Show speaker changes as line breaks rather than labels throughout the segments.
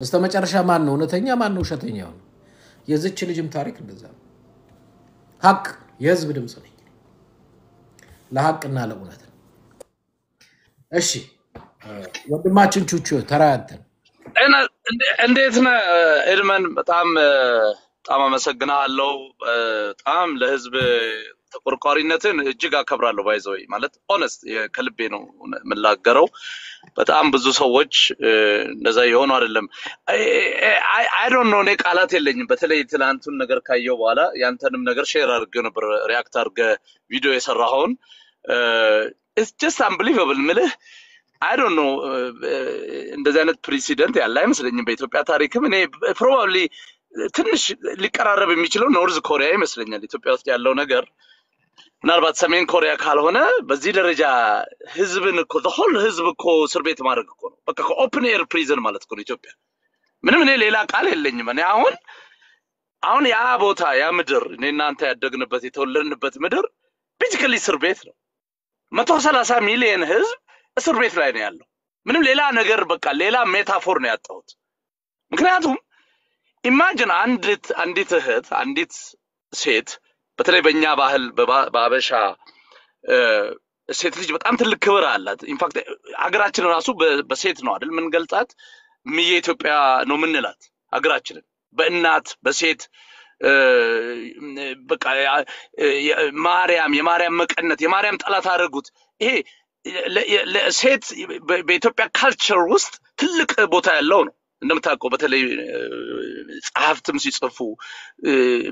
በስተመጨረሻ ማን ነው እውነተኛ ማን ነው ውሸተኛው የዚች ልጅም ታሪክ እንደዛ ነው ሀቅ የህዝብ ድምጽ ነኝ ለሀቅና ለእውነት እሺ ወንድማችን ቹቹ ተራያንተን
እንዴት ነህ ኤድመን በጣም አመሰግናለሁ በጣም ለህዝብ ተቆርቋሪነትን እጅግ አከብራለሁ ባይዘይ ማለት ሆነስት ከልቤ ነው መላገረው በጣም ብዙ ሰዎች እንደዛ ይሆኑ አይደለም I don't know ቃላት የለኝም በተለይ ትላንቱን ነገር ካየው በኋላ ያንተንም ነገር ሼር አድርገው ነበር ሪአክት አድርገ ቪዲዮ የሰራውን it's just unbelievable ምልህ I don't know እንደዚህ አይነት ፕሬሲደንት ያለ አይመስለኝም በኢትዮጵያ ታሪክም እኔ probably ትንሽ ሊቀራረብ የሚችለው ኖርዝ ኮሪያ ይመስለኛል ኢትዮጵያ ውስጥ ያለው ነገር ምናልባት ሰሜን ኮሪያ ካልሆነ በዚህ ደረጃ ህዝብን እኮ the whole ህዝብ እኮ እስር ቤት ማድረግ እኮ ነው በቃ ኦፕን ኤር ፕሪዝን ማለት እኮ ነው ኢትዮጵያ ምንም እኔ ሌላ ቃል የለኝም እኔ አሁን ያ ቦታ ያ ምድር እኔና አንተ ያደግንበት የተወለድንበት ምድር ቤዚካሊ እስር ቤት ነው 130 ሚሊዮን ህዝብ እስር ቤት ላይ ነው ያለው ምንም ሌላ ነገር በቃ ሌላ ሜታፎር ነው ያጣሁት ምክንያቱም ኢማጂን አንዲት እህት አንዲት ሴት በተለይ በእኛ ባህል በአበሻ ሴት ልጅ በጣም ትልቅ ክብር አላት ኢንፋክት ሀገራችን ራሱ በሴት ነው አይደል ምን ገልጻት ምየ ኢትዮጵያ ነው ምንላት ሀገራችንን በእናት በሴት በቃ የማርያም መቀነት የማርያም ጠላት አደረጉት ይሄ ለሴት በኢትዮጵያ ካልቸር ውስጥ ትልቅ ቦታ ያለው ነው እንደምታውቀው በተለይ ጻፍትም ሲጽፉ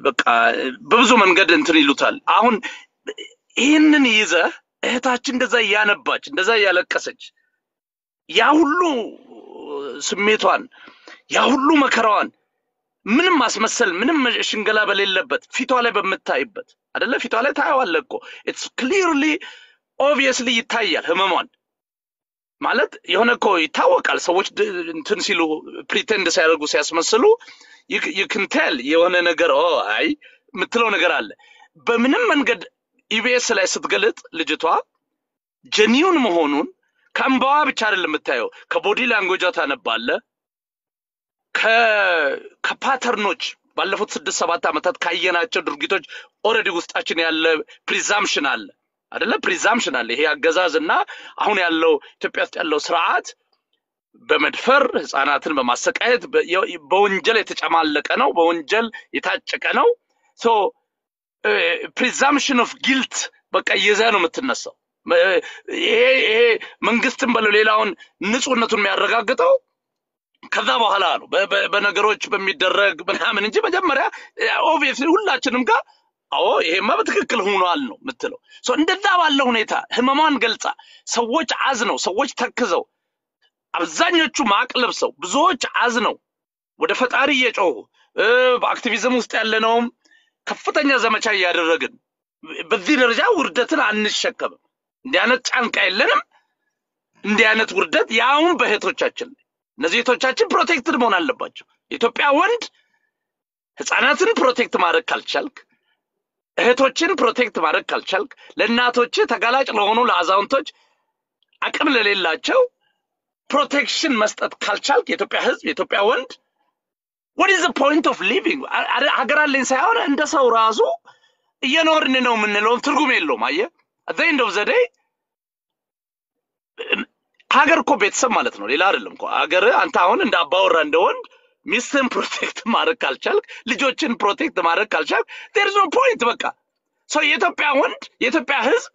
በቃ በብዙ መንገድ እንትን ይሉታል አሁን ይሄንን ይዘ እህታችን እንደዛ ያነባች እንደዛ ያለቀሰች ያ ሁሉ ስሜቷን ያ ሁሉ መከራዋን ምንም ማስመሰል ምንም ሽንገላ በሌለበት ፊቷ ላይ በመታይበት አይደለ ፊቷ ላይ ታያዋለህ እኮ it's clearly obviously ይታያል ህመሟን ማለት የሆነ እኮ ይታወቃል ሰዎች እንትን ሲሉ ፕሪቴንድ ሲያደርጉ ሲያስመስሉ you can tell የሆነ ነገር አይ ምትለው ነገር አለ በምንም መንገድ ኢቢኤስ ላይ ስትገልጥ ልጅቷ ጀኒውን መሆኑን ከንባዋ ብቻ አይደለም የምታየው ከቦዲ ላንጉዌጇ ታነባለ ከፓተርኖች ባለፉት 6-7 አመታት ካየናቸው ድርጊቶች ኦሬዲ ውስጣችን ያለ ፕሪዛምፕሽን አለ አይደለ ፕሪዛምፕሽን አለ ይሄ አገዛዝና አሁን ያለው ኢትዮጵያ ውስጥ ያለው ስርዓት በመድፈር ህፃናትን በማሰቃየት በወንጀል የተጨማለቀ ነው በወንጀል የታጨቀ ነው ሶ presumption of guilt በቃ ይዘ ነው የምትነሳው ይሄ መንግስትን በሌላውን ንጹህነቱን የሚያረጋግጠው ከዛ በኋላ ነው በነገሮች በሚደረግ ምናምን እንጂ መጀመሪያ obviously ሁላችንም ጋር ይሄማ በትክክል ሆኗል ነው ምትለው ሶ እንደዛ ባለው ሁኔታ ህመማን ገልጻ ሰዎች አዝነው ሰዎች ተክዘው አብዛኞቹ ማቅለብሰው ብዙዎች አዝነው ወደ ፈጣሪ እየጮሁ በአክቲቪዝም ውስጥ ያለነው ከፍተኛ ዘመቻ ያደረግን በዚህ ደረጃ ውርደትን አንሸከምም እንዲህ አይነት ጫንቃ የለንም እንዲህ አይነት ውርደት ያውን በህቶቻችን እነዚህ ህቶቻችን ፕሮቴክትድ መሆን አለባቸው ኢትዮጵያ ወንድ ህፃናትን ፕሮቴክት ማድረግ ካልቻልክ እህቶችን ፕሮቴክት ማድረግ ካልቻልክ ለእናቶች ተጋላጭ ለሆኑ ለአዛውንቶች አቅም ለሌላቸው ፕሮቴክሽን መስጠት ካልቻልክ የኢትዮጵያ ህዝብ የኢትዮጵያ ወንድ what is the point of living ሀገራለን ሳይሆን እንደ ሰው ራሱ እየኖርን ነው ምንለው ትርጉም የለውም አየ at the end of the day ሀገር እኮ ቤተሰብ ማለት ነው ሌላ አይደለም እኮ ሀገር አንተ አሁን እንደ አባወራ እንደወንድ ሚስትን ፕሮቴክት ማድረግ ካልቻልክ ልጆችን ፕሮቴክት ማድረግ ካልቻልክ there is no point በቃ so የኢትዮጵያ ወንድ የኢትዮጵያ ህዝብ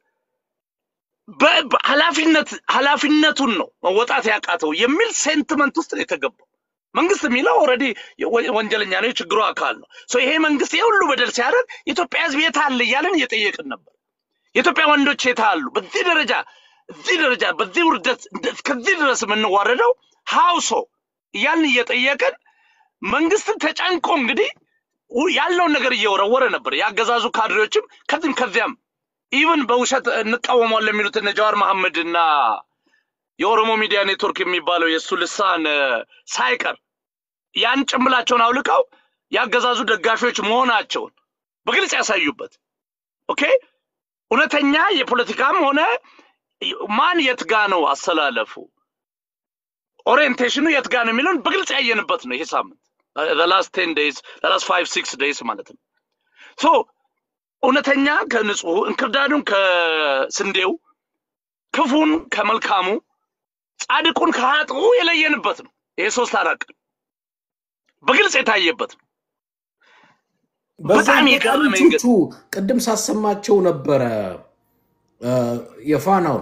ኃላፊነቱን ነው መወጣት ያቃተው የሚል ሴንቲመንት ውስጥ ነው የተገባው መንግስት የሚለው ኦሬዲ ወንጀለኛ ነው ችግሩ አካል ነው ሶ ይሄ መንግስት የሁሉ በደል ሲያደርግ ኢትዮጵያ ህዝብ የታለ ያለን እየጠየቅን ነበር የኢትዮጵያ ወንዶች የታሉ በዚህ ደረጃ በዚህ ውርደት ከዚህ ድረስ ምንዋረደው ሃውሶ ያን እየጠየቅን መንግስት ተጫንቆ እንግዲህ ያለው ነገር እየወረወረ ነበር ያገዛዙ ካድሬዎችም ከዚያም ኢቭን በውሸት እንቃወማለን ለሚሉት እነ ጃዋር መሐመድና የኦሮሞ ሚዲያ ኔትወርክ የሚባለው የሱ ልሳን ሳይቀር ያን ጭምላቸውን አውልቀው ያገዛዙ ደጋፊዎች መሆናቸውን በግልጽ ያሳዩበት ኦኬ እውነተኛ የፖለቲካም ሆነ ማን የትጋ ነው አሰላለፉ ኦሪየንቴሽኑ የት ጋር ነው የሚለውን በግልጽ ያየንበት ነው ይሄ ሳምንት the last 10 days the last 5-6 days ማለት ነው ሶ እውነተኛ ከንጹህ እንክርዳዱን ከስንዴው ክፉን ከመልካሙ ጻድቁን ከኃጥኡ የለየንበት ነው ይሄ 3-4 በግልጽ የታየበት ነው በጣም የገረመኝ
ቅድም ሳሰማቸው ነበረ የፋናው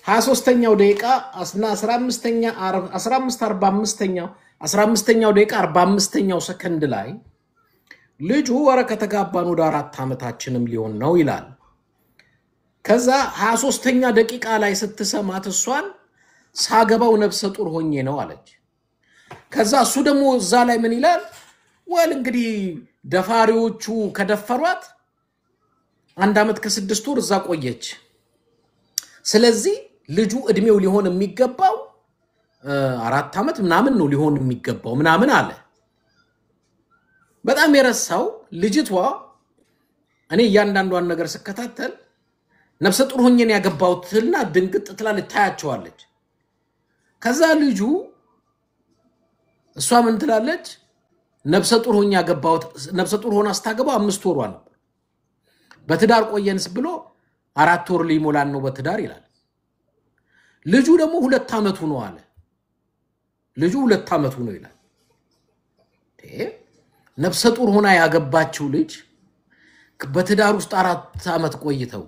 23ኛው ደቂቃ 15:45ኛው ደቂቃ 45ኛው ሰከንድ ላይ ልጁ ወረ ከተጋባን ወደ 4 አመታችንም ሊሆን ነው ይላል ከዛ 23ኛ ደቂቃ ላይ ስትሰማት እሷን ሳገባው ነፍሰ ጡር ሆኜ ነው አለች ከዛ እሱ ደግሞ እዛ ላይ ምን ይላል ወል እንግዲህ ደፋሪዎቹ ከደፈሯት 1 አመት ከ6 ወር እዛ ቆየች ስለዚህ ልጁ እድሜው ሊሆን የሚገባው 4 አመት ምናምን ነው ሊሆን የሚገባው ምናምን አለ በጣም የረሳው ልጅቷ እኔ ያንዳንዷን ነገር ስከታተል ነፍሰ ጡር ሆኜን ያገባውትና ድንግጥ ትላለች ታያቸዋለች ከዛ ልጁ እሷ ምን ትላለች ነፍሰ ጡር ሆኛ ያገባውት ነፍሰ ጡር ሆና አስታገባው 5 ወሯ ነው በትዳር ቆየንስ ብሎ 4 ወር ሊሞላን ነው በትዳር ይላል ልጁ ደግሞ 2 አመቱ ነው አለ ልጁ 2 አመቱ ነው ይላል ነፍሰ ጡር ሆና ያገባችው ልጅ በትዳር ውስጥ 4 አመት ቆይተው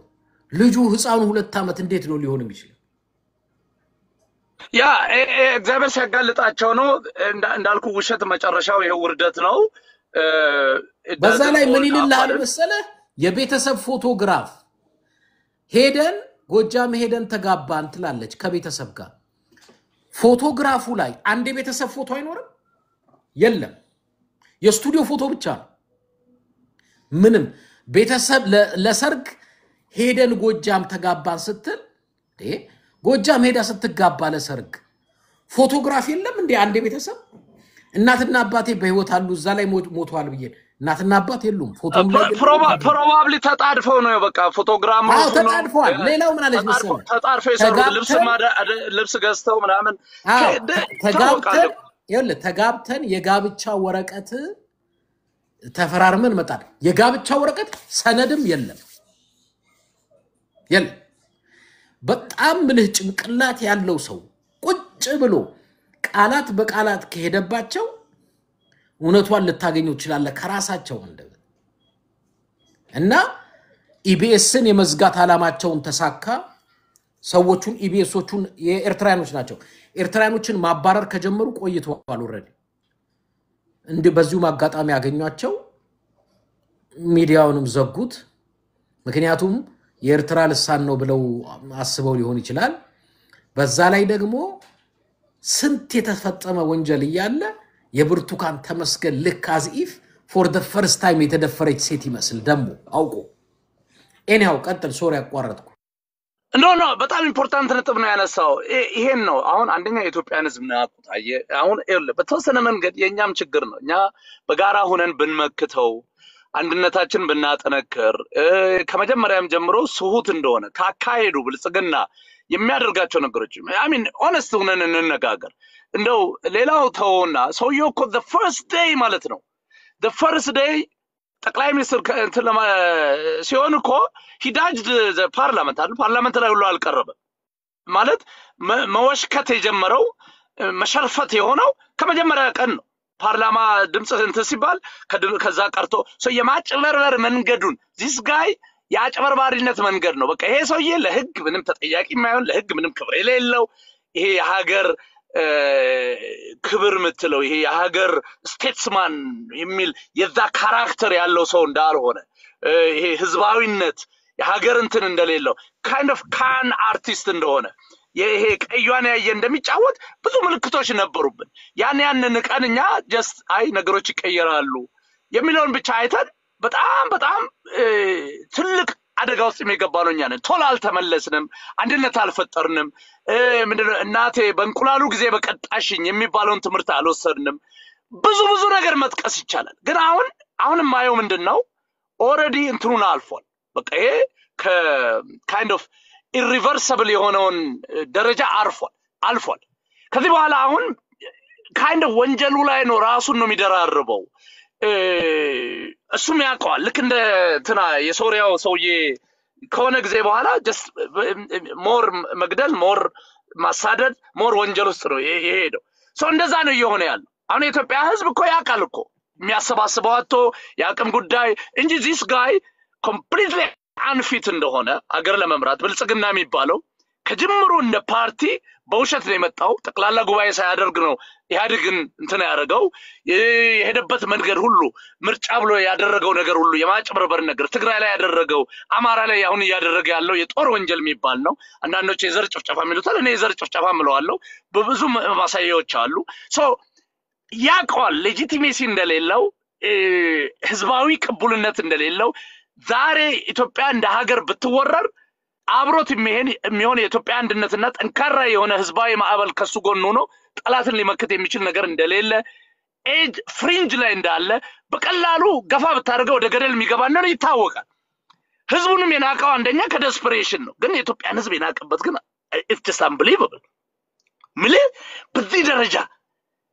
ልጁ ህፃኑ 2 አመት እንዴት ነው ሊሆን የሚችለው
ያ እግዚአብሔር ሲያጋልጣቸው ነው እንዳልኩ ውሸት መጨረሻው ይሄ ውርደት ነው
በዛ ላይ ምን ይልልሃል መሰለ የቤተሰብ ፎቶግራፍ ሄደን ጎጃም ሄደን ተጋባን ትላለች ከቤተሰብ ጋር ፎቶግራፉ ላይ አንድ የቤተሰብ ፎቶ አይኖርም የለም የስቱዲዮ ፎቶ ብቻ ነው ምንም ቤተሰብ ለሰርግ ሄደን ጎጃም ተጋባን ስትል ጎጃም ሄዳ ስትጋባ ለሰርግ ፎቶግራፍ የለም እንዴ አንድ ቤተሰብ እናትና አባቴ በህይወት አሉ እዛ ላይ ሞቷል ብዬ እናትና አባት የሉም ፎቶም ላይ
ፕሮባብሊ ተጣድፈው ነው በቃ ፎቶግራም
ነው ተጣድፈዋል ሌላው ምን አለች መሰለህ
ተጣድፈው ይሰሩ ልብስ ገዝተው ምናምን
ተጋብተን የጋብቻ ወረቀት ተፈራርመን መጣን የጋብቻ ወረቀት ሰነድም የለም በጣም ምልህ ጭንቅላት ያለው ሰው ቁጭ ብሎ ቃላት በቃላት ከሄደባቸው እውነቷን ልታገኘው ይችላል ከራሳቸው እንደው እና ኢቢኤስን የመዝጋት አላማቸውን ተሳካ ሰዎቹን ኢቢኤሶቹን የኤርትራኖች ናቸው ኤርትራኖችን ማባረር ከጀመሩ ቆይተዋል ኦሬዲ እንደ በዚሁ ማጋጣሚ ያገኙአቸው ሚዲያውንም ዘጉት ምክንያቱም የኤርትራ ልሳን ነው ብለው አስበው ሊሆን ይችላል በዛ ላይ ደግሞ ስንት የተፈጸመ ወንጀል ይያለ የብርቱካን ተመስገን ለካዚፍ for the first time የተደፈረች ሴት ይመስል ደሞ አውቆ እኔው ቀጥል ሶሪ ያቋረጥኩ
ኖ በጣም ኢምፖርታንት ነጥብ ነው ያነሳው ይሄን ነው አሁን አንደኛ የኢትዮጵያን ህዝብ ነው አቁታየ አሁን በተወሰነ መንገድ የኛም ችግር ነው እኛ በጋራ ሆነን ብንመክተው አንድነታችን ብናጠነክር ከመጀመሪያም ጀምሮ ስሁት እንደሆነ ካካሄዱ ብልጽግና የሚያደርጋቸው ነገሮች I mean honest ሆነን እንነጋገር እንደው ሌላው ተውና ሰውየው እኮ the first day ማለት ነው the first day ጠቅላይ ሚኒስትር ሲሆን እኮ he dodged the parliament ፓርላመንት ላይ ሁሉ አልቀረበም ማለት መወሽከት የጀመረው መሸርፈት የሆነው ከመጀመሪያ ቀን ነው ፓርላማ ድምጽ እንትን ሲባል ከዛ ቀርቶ የማጭበርበር መንገዱን this guy ያጭበርባሪነት መንገድ ነው በቃ ይሄ ሰውዬ ለህግ ምንም ተጠያቂ የማይሆን ለህግ ምንም ክብር የሌለው ይሄ የሀገር ክብር ምትለው ይሄ የሀገር ስቴትስማን የሚል የዛ ካራክተር ያለው ሰው እንዳልሆነ ይሄ ህዝባዊነት የሀገር እንትን እንደሌለው kind of can artist እንደሆነ ይሄ ቀዩን ያየ እንደሚጫወት ብዙ ምልክቶች ነበሩብን ያንን ቀንኛ just አይ ነገሮች ይቀየራሉ የሚለውን ብቻ አይተን በጣም ትልቅ አደጋ ውስጥ የሚገባው እኛ ነን ቶሎ አልተመለስንም አንድነት አልፈጠርንም ምንድነው እናቴ በእንቁላሉ ጊዜ በቀጣሽኝ የሚባለውን ትምርት አልወሰድንም ብዙ ነገር መጥቀስ ይቻላል ግን አሁንም ማየው ምንድነው already እንትኑን አልፏል በቃ ይሄ kind of irreversible የሆነውን ደረጃ አርፏል አልፏል ከዚህ በኋላ አሁን kind of ወንጀሉ ላይ ነው ራሱን ነው የሚደራርበው እሱም ያውቀዋል ልክ እንደ እንትና የሶሪያው ሰውዬ ከሆነ ጊዜ በኋላ just more መግደል more ማሳደድ more ወንጀል ውስጥ ነው የሄደው so እንደዛ ነው እየሆነ ያለው አሁን የኢትዮጵያ ህዝብ እኮ ያውቃል እኮ የሚያሰባስበው አጥቶ ያቅም ጉዳይ እንጂ this guy completely unfit እንደሆነ አገር ለመምራት ብልጽግና የሚባለው ከጅምሩ እንደ ፓርቲ በውሸት ነው የመጣው ጠቅላላ ጉባኤ ሳያደርግ ነው ኢህአዴግን እንትና ያደረገው የሄደበት መንገድ ሁሉ ምርጫ ብሎ ያደረገው ነገር ሁሉ የማጭበርበር ነገር ትግራይ ላይ ያደረገው አማራ ላይ አሁን ያደረገ ያለው የጦር ወንጀል የሚባል ነው አንዳንዶች የዘር ጭፍጨፋ የሚሉታል እኔ የዘር ጭፍጨፋ ምለዋለሁ በብዙ ማሳያዎች አሉ ሶ ያቋል ሌጂቲሜሲ እንደሌለው ህዝባዊ ቅቡልነት እንደሌለው ዛሬ ኢትዮጵያ እንደ ሀገር ብትወረር አብሮት የሚሆን የኢትዮጵያ አንድነትና ጠንካራ የሆነ ህዝባዊ ማዕበል ከሱ ጎን ሆኖ ጠላትን ሊመክት የሚችል ነገር እንደሌለ ኤጅ ፍሪንጅ ላይ እንዳለ በቀላሉ ገፋ ብታደርገው ወደ ገደል የሚገባ ነው ይታወቃል ህዝቡንም የናቀው አንደኛ ከደስፐሬሽን ነው ግን የኢትዮጵያን ህዝብ የናቀበት ግን it's just unbelievable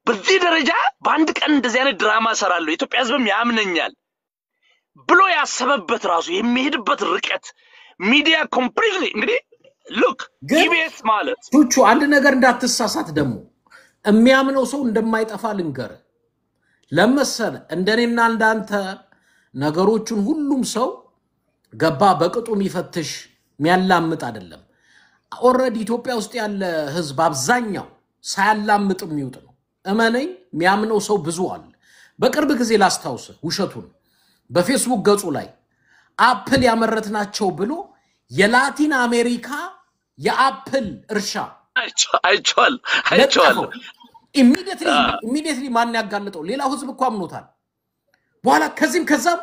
በዚህ ደረጃ በአንድ ቀን እንደዚህ አይነት ድራማ ሰራለሁ ኢትዮጵያ ህዝብም ያምነኛል ብሎ ያሰበበት ራሱ የሚሄድበት ርቀት ሚዲያ ኮምፕሊትሊ እንግዲህ ሉክ ኢቢኤስ ማለት
ቹቹ አንድ ነገር እንዳትሳሳት ደሞ የሚያምነው ሰው እንደማይጠፋ ልንገር ለመሰለ እንደኔና እንዳንተ ነገሮችን ሁሉም ሰው ገባ በቅጡ የሚፈትሽ የሚያላምጥ አይደለም ኦሬዲ ኢትዮጵያ ውስጥ ያለ ህዝብ አብዛኛው ሳያላምጥ የሚውጥ ነው እመነኝ የሚያምነው ሰው ብዙ አለ በቅርብ ጊዜ ላስታውስ ውሸቱን በፌስቡክ ገጹ ላይ አፕል ያመረትናቸው ብሎ የላቲን አሜሪካ የአፕል እርሻ
አይቻል
ኢሚዲየትሊ ማን ያጋለጠው ሌላው ህዝብ እኮ አምኖታል በኋላ ከዛም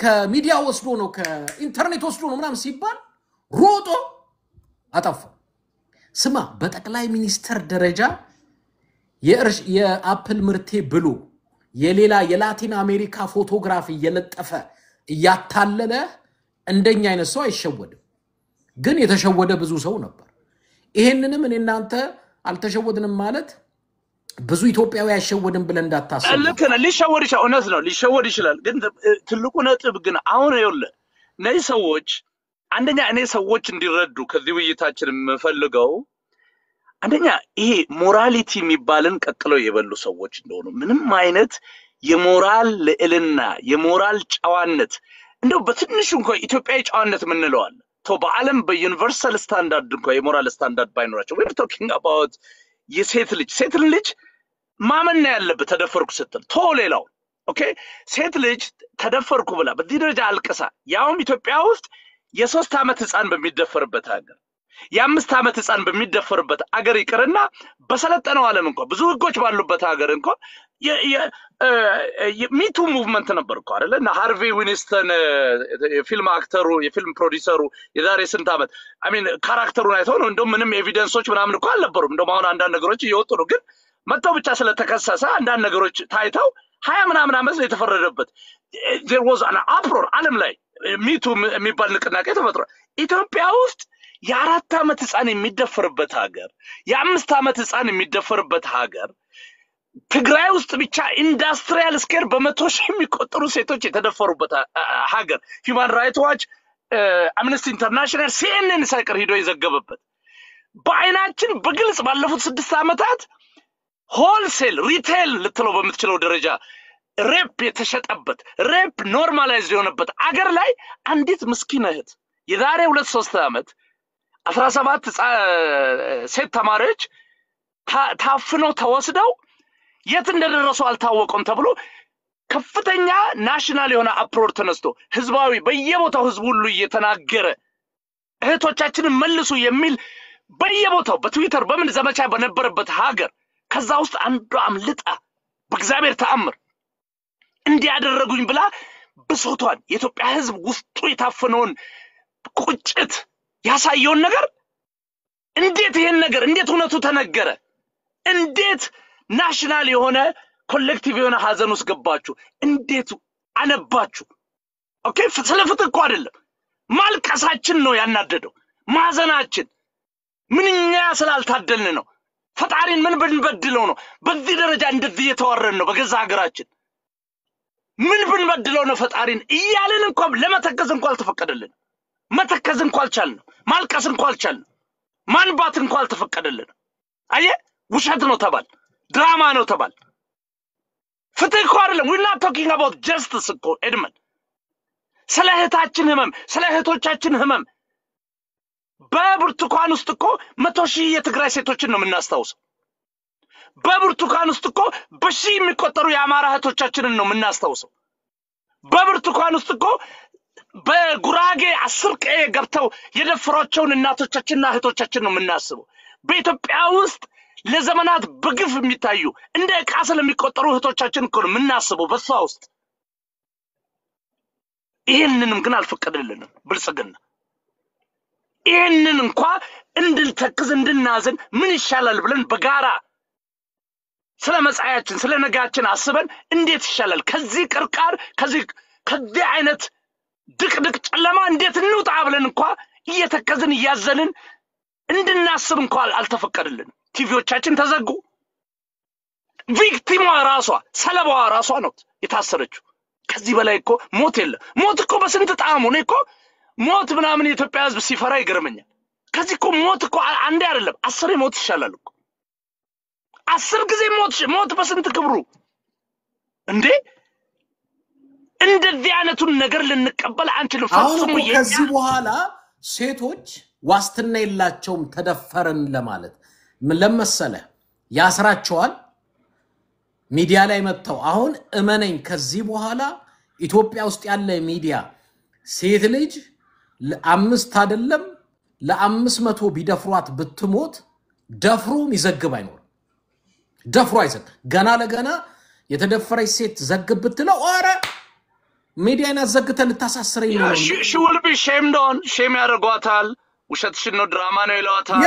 ከሚዲያ ወስዶ ነው ከኢንተርኔት ወስዶ ነው ምናምን ሲባል ሮጦ አጠፋ ስማ በጠቅላይ ሚኒስተር ደረጃ የአፕል ምርቴ ብሎ የሌላ የላቲን አሜሪካ ፎቶግራፊ የለጠፈ ያታለለ እንደኛ አይነት ሰው አይሸወድም ግን የተሸወደ ብዙ ሰው ነበር ይሄንንም እኔናንተ አልተሸወድንም ማለት ብዙ ኢትዮጵያዊ ያሸወድን ብለን እንዳታስቡ
ለከነ ሊሸወድ ይችላል ግን ትልቁ ነጥብ ግን አሁን ይኸውልህ እነዚህ ሰዎች አንደኛ እኔ ሰዎች እንዲረዱ ከዚህ ውይይታችን የምፈልገው አንደኛ ይሄ ሞራሊቲ የሚባልን ቀጥለው የበሉ ሰዎች እንደሆኑ ምንም አይነት የሞራል ልዕልና የሞራል ጨዋነት እንደው በትንሹ እንኳን ኢትዮጵያዊ ጨዋነት ምንለዋል በዓለም በዩኒቨርሳል ስታንዳርድ እንኳን የሞራል ስታንዳርድ ባይኖራቸው we're talking about የሴት ልጅ ማመን ያለበት ተደፈርኩ ስትል ሌላው ኦኬ ሴት ልጅ ተደፈርኩ ብላ በዚህ ደረጃ አልቀሳ ያውም ኢትዮጵያ ውስጥ የ3 ዓመት ህፃን በሚደፈርበት ሀገር የ5 ዓመት ህፃን በሚደፈርበት ሀገር ይቀርና በሰለጠነው ዓለም እንኳን ብዙ ህጎች ባሉበት ሀገር እንኳን ሚቱ ሙቭመንት ነበር እኮ አይደለና ሃርቬ ዊንስተን የፊልም አክተሩ የፊልም ፕሮዲዩሰሩ የዛሬ ስንት ዓመት ካራክተሩን አይተው ነው እንደው ምንም ኤቪደንሶች ምናምን እኮ አልነበሩም እንደው አሁን አንዳንድ ነገሮች እየወጡ ነው ግን መጣው ብቻ ስለተከሰሰ አንዳንድ ነገሮች ታይተው 20 ምናምን ዓመት የተፈረደበት there was an uproar ዓለም ላይ ሚቱ የሚባል ንቅናቄ ተፈጥሯል ኢትዮጵያ ውስጥ የ4 ዓመት ህፃን የሚደፈርበት ሀገር የ5 ዓመት ህፃን የሚደፈርበት ሀገር ትግራይ ውስጥ ብቻ ኢንዳስትሪያል ስኬል በመቶ ሺህ የሚቆጠሩ ሴቶች የተደፈሩበት ሀገር ሂውማን ራይትስ ዋች አምነስቲ ኢንተርናሽናል ሲኤንኤን ሳይቀር ሄዶ የዘገበበት በአይናችን በግልጽ ባለፉት 6 ዓመታት ሆልሴል ሪቴል ልትለው በምትችለው ደረጃ ሬፕ የተሸጠበት ሬፕ ኖርማላይዝ የሆነበት አገር ላይ አንዲት ምስኪን እህት የዛሬ 2-3 ዓመት 17 ሴት ተማሪዎች ታፍነው ተወስደው የት እንደደረሱ አልታወቀም ተብሎ ከፍተኛ ናሽናል የሆነ አፕሮር ተነስቶ ህዝባዊ በየቦታው ህዝብ ሁሉ እየተናገረ እህቶቻችንን መልሱ የሚል በየቦታው በትዊተር በምን ዘመቻ በነበረበት ሀገር ከዛ ውስጥ አንዱ አምልጣ በእግዚአብሔር ተአምር እንዲያደረጉኝ ብላ ብሶቷን የኢትዮጵያ ህዝብ ውስጡ የታፈነውን ቁጭት ያሳየውን ነገር እንዴት ይሄን ነገር እንዴት እውነቱ ተነገረ እንዴት ናሽናል የሆነ ኮሌክቲቭ የሆነ ሀዘን ውስጥ ገባችሁ እንዴት አነባችሁ ኦኬ ስለፍትህ እኮ አይደለም ማልቀሳችን ነው ያናደደው ማዘናችን ምንኛ ስላልታደልን ነው ፈጣሪን ምን ብንበድለው ነው በዚህ ደረጃ እንደዚህ የተዋረን ነው በገዛ ሀገራችን ምን ብንበድለው ነው ፈጣሪን እያልን እንኳን ለመተከዝ እንኳን አልተፈቀደልን መተከዝ እንኳን አልቻልን ማልቀስ እንኳን አልቻልን ማንባት እንኳን አልተፈቀደልን አየ ውሸት ነው ተባል ድራማ ነው ተባል ፍትህ እኮ አይደለም we're not talking about justice እኮ ኤድመን ስለ እህታችን ህመም ስለ እህቶቻችን ህመም በብርቱካን ውስጥ እኮ 100,000 የትግራይ ሴቶችን ነው የምናስተውሰው በብርቱካን ውስጥ እኮ በሺህ የሚቆጠሩ የአማራ እህቶቻችንን ነው የምናስተውሰው በብርቱካን ውስጥ እኮ በጉራጌ 10 ቀዬ ገብተው የደፈሯቸውን እናቶቻችንና እህቶቻችን ነው የምናስበው በኢትዮጵያ ውስጥ ለዘመናት በግፍ የሚታዩ እንደ ቃሰለ የሚቆጠሩ እህቶቻችን እኮ ነው የምናስበው በሷ ውስጥ ይሄንንም ግን አልፈቀደልንም ብልጽግና ይሄንን እንኳን እንድንተክዝ እንድናዘን ምን ይሻላል ብለን በጋራ ስለ መጻያችን ስለ ነጋችን አስበን እንዴት ይሻላል ከዚህ ቅርቃር ከዚህ አይነት ድቅድቅ ጨለማ እንዴት እንውጣ ብለን እንኳን እየተከዝን ያዘልን እንድናስብ እንኳን አልተፈቀደልንም ቲቪዎቻችን ተዘጉ ቪክቲሟ ራሷ ሰለባዋ ራሷ ነው የታሰረችው ከዚህ በላይ እኮ ሞት የለም ሞት እኮ በስንት ጣሙ ነው እኮ ሞት ምናምን የኢትዮጵያ ህዝብ ሲፈራ ይገርመኛል ከዚህ እኮ ሞት እኮ አንዴ አይደለም 10 ሞት ይሻላል እኮ 10 ጊዜ ሞት በስንት ክብሩ እንዴ እንደዚህ አይነቱን ነገር ልንቀበል አንችልም ፈጽሞ
ከዚህ በኋላ ሴቶች ዋስትና የላቸውም ተደፈረን ለማለት ምን ለመሰለ ያስራቸዋል ሚዲያ ላይ መጥተው አሁን እመነኝ ከዚህ በኋላ ኢትዮጵያ ውስጥ ያለ ሚዲያ ሴት ልጅ ለአምስት አይደለም ለ500 ቢደፍሯት ብትሞት ደፍሩ ይዘግብ አይኖር ደፍሩ አይዘግ ገና ለገና የተደፈረች ሴት ዘግብ ብትለው አረ ሚዲያን አዘግተን ልታሳስረኝ ነው
she will be shamed on shame ያደርጓታል ውሸትሽን ነው ድራማ ነው ይላታል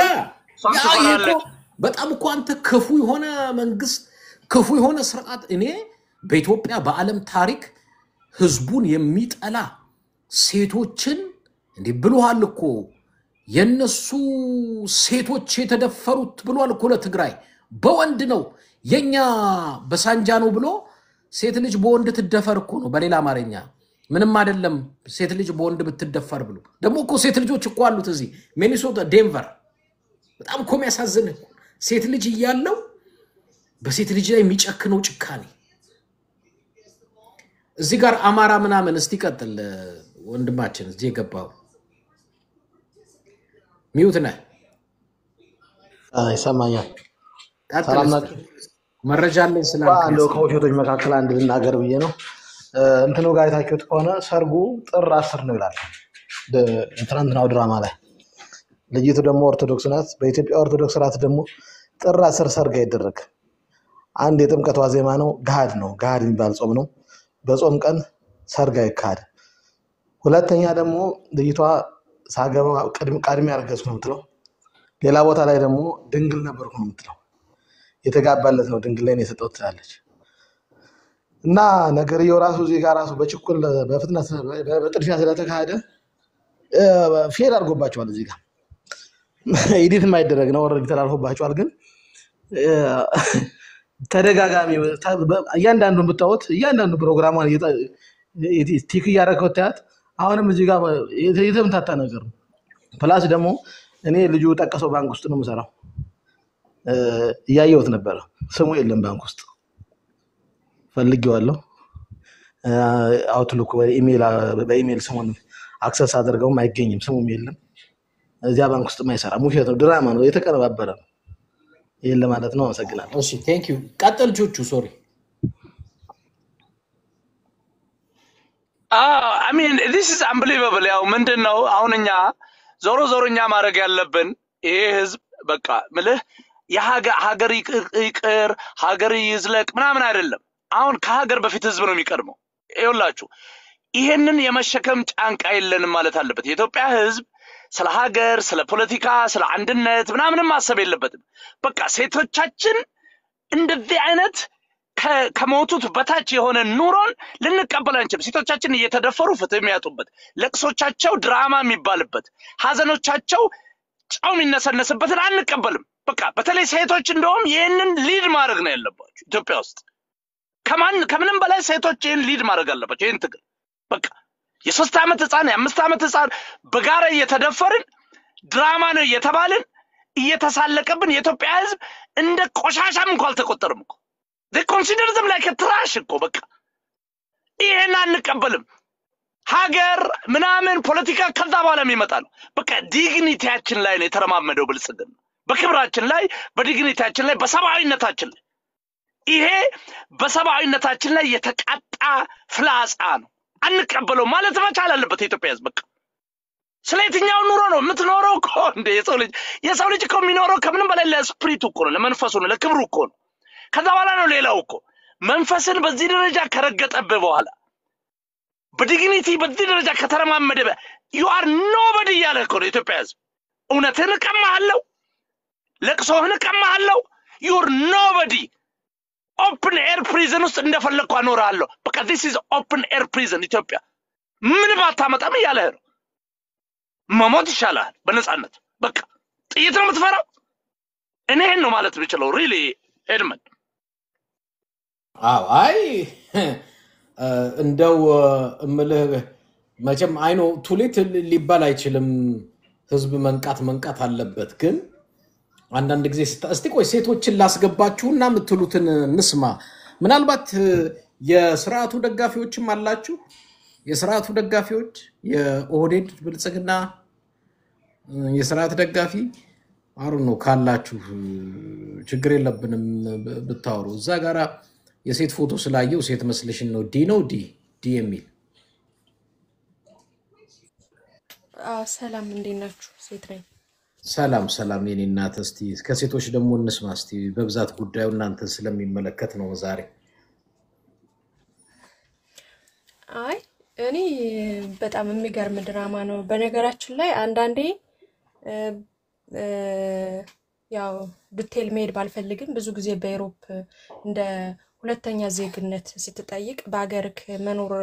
በጣም እኮ አንተ ክፉ የሆነ መንግስት ክፉ የሆነ ስርዓት እኔ በኢትዮጵያ በአለም ታሪክ ህዝቡን የሚጠላ ሴቶችን እንዴ ብሏል እኮ የነሱ ሴቶች የተደፈሩት ብሏል እኮ ለትግራይ በወንድ ነው የኛ በሳንጃ ነው ብሎ ሴት ልጅ በወንድ ትደፈር እኮ ነው በሌላ አማርኛ ምንም አይደለም ሴት ልጅ በወንድ ብትደፈር ብሎ ደሞ እኮ ሴት ልጆች እኮ አሉት እዚህ ሚኒሶታ ዴንቨር በጣም እኮ የሚያሳዝን ሴት ልጅ ይያለው በሴት ልጅ ላይ የሚጨክነው ጭካኔ እዚህ ጋር አማራ ምናምን እስቲ ቀጥል ወንድማችን እዚህ የገባው ሚውት ነህ
አይሰማኛል
ሰላም ናችሁ መረጃ አለኝ ስላልከኝ
አንዱ ከወጆች መካከል አንድ ልናገር ብዬ ነው እንትኑ ጋር አይታችሁት ከሆነ ሰርጉ ጥር 10 ነው ይላል ትናንትናው ድራማ ላይ ልጅቱ ደግሞ ኦርቶዶክስ ናት በኢትዮጵያ ኦርቶዶክስ ራት ደግሞ ጥር 10 ሰርግ አይደረግ አንድ የጥምቀት ዋዜማ ነው ጋድ የሚባል ጾም ነው በጾም ቀን ሰርግ አይካድ ሁለተኛ ደግሞ ልጅቷ ሳገባ ቀድሜ አርገዝኩ ነው የምትለው ሌላ ቦታ ላይ ደግሞ ድንግል ነበርኩ ነው የምትለው የተጋባለት ነው ድንግል ላይ ነው የሰጠው ትላለች እና ነገርየው ራሱ እዚህ ጋር ራሱ በችኩል በፍጥነት በጥድፊያ ስለተካሄደ ፌል አድርጎባቸዋል እዚህ ጋር ኤዲት የማይደረግ ነው ኦሬዲ ተላልፎባቸዋል ግን ተደጋጋሚ እያንዳንዱን ብታወት እያንዳንዱ ፕሮግራሙን ቲክ ያደረገው ታያት አሁንም እዚህ ጋር የተምታታ ነገር ነው ፕላስ ደግሞ እኔ ልጁ ጠቀሰው ባንክ ውስጥ ነው የምሰራው ያየሁት ነበር ስሙ የለም ባንክ ውስጥ ፈልጌዋለሁ አውትሉክ በኢሜል ስሙን አክሰስ አድርገውም አይገኝም ስሙም የለም እዚያ ባንክ ውስጥ ማይሰራ ሙሽት ነው ድራማ ነው የተቀነባበረ ነው ይሄን ለማለት ነው አመሰግናለሁ
እሺ ቴንክ ዩ ቀጥል ጆቹ ሶሪ
I mean this is unbelievable ያው ምንድነው አሁንኛ ዞሮኛ ማድረግ ያለብን ይሄ ህዝብ በቃ ምልህ የሀገር ይቅር ሀገር ይዝለቅ ምናምን አይደለም አሁን ከሀገር በፊት ህዝብ ነው የሚቀርመው ይኸውላችሁ ይሄንን የመሸከም ጫንቃ የለንም ማለት አለበት የኢትዮጵያ ህዝብ ስለ ሀገር ስለ ፖለቲካ ስለ አንድነት ምናምን ማሰብ የለበትም በቃ ሴቶቻችን እንደዚህ አይነት ከሞቱት በታች የሆነ ኑሮን ልንቀበል አንችልም። ሴቶቻችን እየተደፈሩ ፍትህ የሚያጡበት፣ ለቅሶቻቸው ድራማ የሚባልበት፣ ሀዘኖቻቸው ጫው የሚነሰነስበትን አንቀበልም። በቃ በተለይ ሴቶች እንደውም ይህንን ሊድ ማድረግ ነው ያለባቸው ኢትዮጵያ ውስጥ። ከምንም በላይ ሴቶች ይህን ሊድ ማድረግ አለባቸው። ይህን ትግል በቃ የ3 ዓመት ህፃን የ5 ዓመት ህፃን በጋራ እየተደፈርን ድራማ ነው እየተባልን እየተሳለቀብን የኢትዮጵያ ህዝብ እንደ ቆሻሻም እንኳን አልተቆጠርም እኮ they consider them like a trash እኮ በቃ ይሄን አንቀበልም። ሀገር ምናምን ፖለቲካ ከዛ በኋላ የሚመጣ ነው። በቃ ዲግኒቲያችን ላይ ነው የተረማመደው ብልጽግና፣ በክብራችን ላይ፣ በዲግኒቲያችን ላይ፣ በሰብአዊነታችን ላይ። ይሄ በሰብአዊነታችን ላይ የተቃጣ ፍላጻ ነው። አንቀበለው ማለት መቻል አለበት የኢትዮጵያ ህዝብ። በቃ ስለየትኛው ኑሮ ነው የምትኖረው እኮ እንደ የሰው ልጅ እኮ የሚኖረው ከምንም በላይ ለስፕሪቱ እኮ ነው፣ ለመንፈሱ ነው፣ ለክብሩ እኮ ነው። ከዛ በኋላ ነው ሌላው እኮ። መንፈስን በዚህ ደረጃ ከረገጠብህ በኋላ በዲግኒቲ በዚህ ደረጃ ከተረማመደ you are nobody ያለ እኮ ነው የኢትዮጵያ ህዝብ። እውነትን እቀማለሁ፣ ለቅሶህን እቀማለሁ፣ you are nobody። ኦፕን ኤር ፕሪዝን ውስጥ እንደፈለኩ አኖራለሁ። በቃ this is open air prison ኢትዮጵያ። ምን ባታመጣም ያለህ ነው። መሞት ይሻላል በነፃነት። በቃ ጥይት ነው የምትፈራው? እኔን ነው ማለት ብቻለው ሪሊ ኤድመን።
አይ እንደው እምልህ መቼም አይኖ ቱሊት ሊባል አይችልም። ህዝብ መንቃት አለበት። ግን አንዳንድ ጊዜ እስቲ ቆይ ሴቶችን ላስገባችሁና የምትሉትን እንስማ። ምናልባት የሥርዓቱ ደጋፊዎችም አላችሁ። የሥርዓቱ ደጋፊዎች የኦህዴድ ብልጽግና የሥርዓት ደጋፊ አሩ ነው ካላችሁ ችግር የለብንም ብታወሩ። እዛ ጋራ የሴት ፎቶ ስላየው ሴት መስለሽን ነው ዲ የሚል።
ሰላም እንዴት ናችሁ? ሴት ነኝ።
ሰላም የኔ እናት። እስቲ ከሴቶች ደግሞ እንስማ እስቲ። በብዛት ጉዳዩ እናንተ ስለሚመለከት ነው ዛሬ።
አይ እኔ በጣም የሚገርም ድራማ ነው። በነገራችን ላይ አንዳንዴ ያው ዲቴል መሄድ ባልፈልግም ብዙ ጊዜ በዩሮፕ እንደ ሁለተኛ ዜግነት ስትጠይቅ በአገርክ መኖር